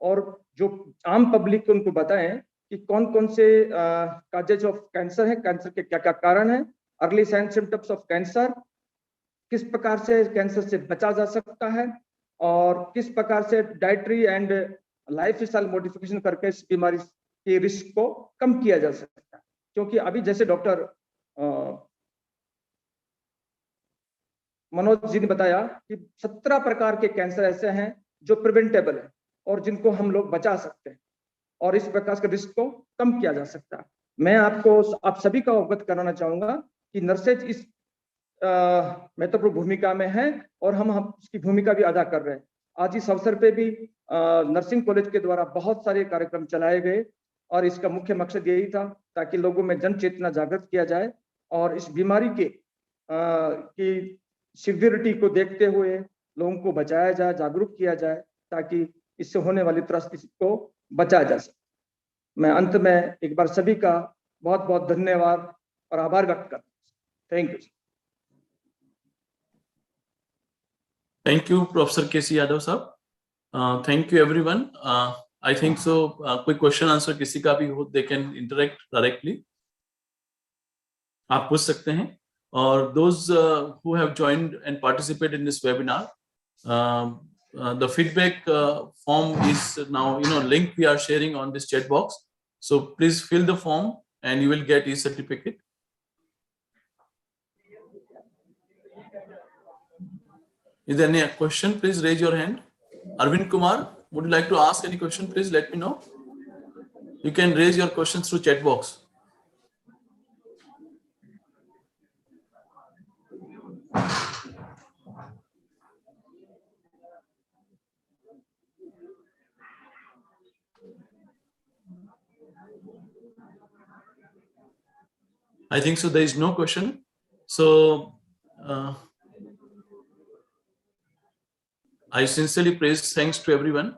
और जो आम पब्लिक को उनको बताएं कि कौन कौन से काजेज ऑफ कैंसर है, कैंसर के क्या क्या कारण है, early sign symptoms of cancer, किस प्रकार से कैंसर से बचा जा सकता है और किस प्रकार से डाइटरी एंड लाइफस्टाइल मॉडिफिकेशन करके इस बीमारी के रिस्क को कम किया जा सकता है। क्योंकि अभी जैसे डॉक्टर मनोज जी ने बताया कि 17 प्रकार के कैंसर ऐसे हैं जो प्रिवेंटेबल है और जिनको हम लोग बचा सकते हैं और इस प्रकार के रिस्क को कम किया जा सकता है। मैं आप सभी को अवगत कराना चाहूंगा कि नर्सेज इस महत्वपूर्ण भूमिका में है और हम उसकी भूमिका भी अदा कर रहे हैं। आज इस अवसर पे भी नर्सिंग कॉलेज के द्वारा बहुत सारे कार्यक्रम चलाए गए और इसका मुख्य मकसद यही था ताकि लोगों में जन चेतना जागृत किया जाए और इस बीमारी की सिवियरिटी को देखते हुए लोगों को बचाया जाए, जागरूक किया जाए ताकि इससे होने वाली त्रस्त को बचाया जा सके। मैं अंत में एक बार सभी का बहुत बहुत धन्यवाद और आभार व्यक्त करता हूं। Thank you. Thank you, Professor K.C. Yadav sir. Thank you, everyone. I think so. Quick question answer किसी का भी हो, they can interact directly. आप पूछ सकते हैं. और those who have joined and participated in this webinar, the feedback form is now, link we are sharing on this chat box. So please fill the form and you will get e-certificate. Is there any question? Please raise your hand. Arvind Kumar, would you like to ask any question? Please let me know. You can raise your questions through chat box. I think so. There is no question. So I sincerely praise, thanks to everyone.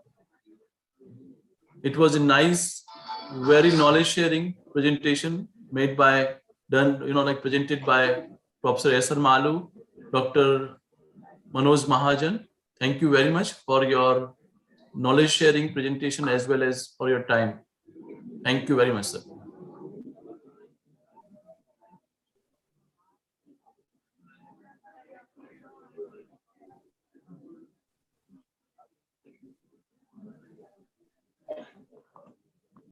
It was a nice, very knowledge sharing presentation made by, presented by Professor S.R. Malu, Dr. Manoj Mahajan. Thank you very much for your knowledge sharing presentation as well as for your time. Thank you very much, sir.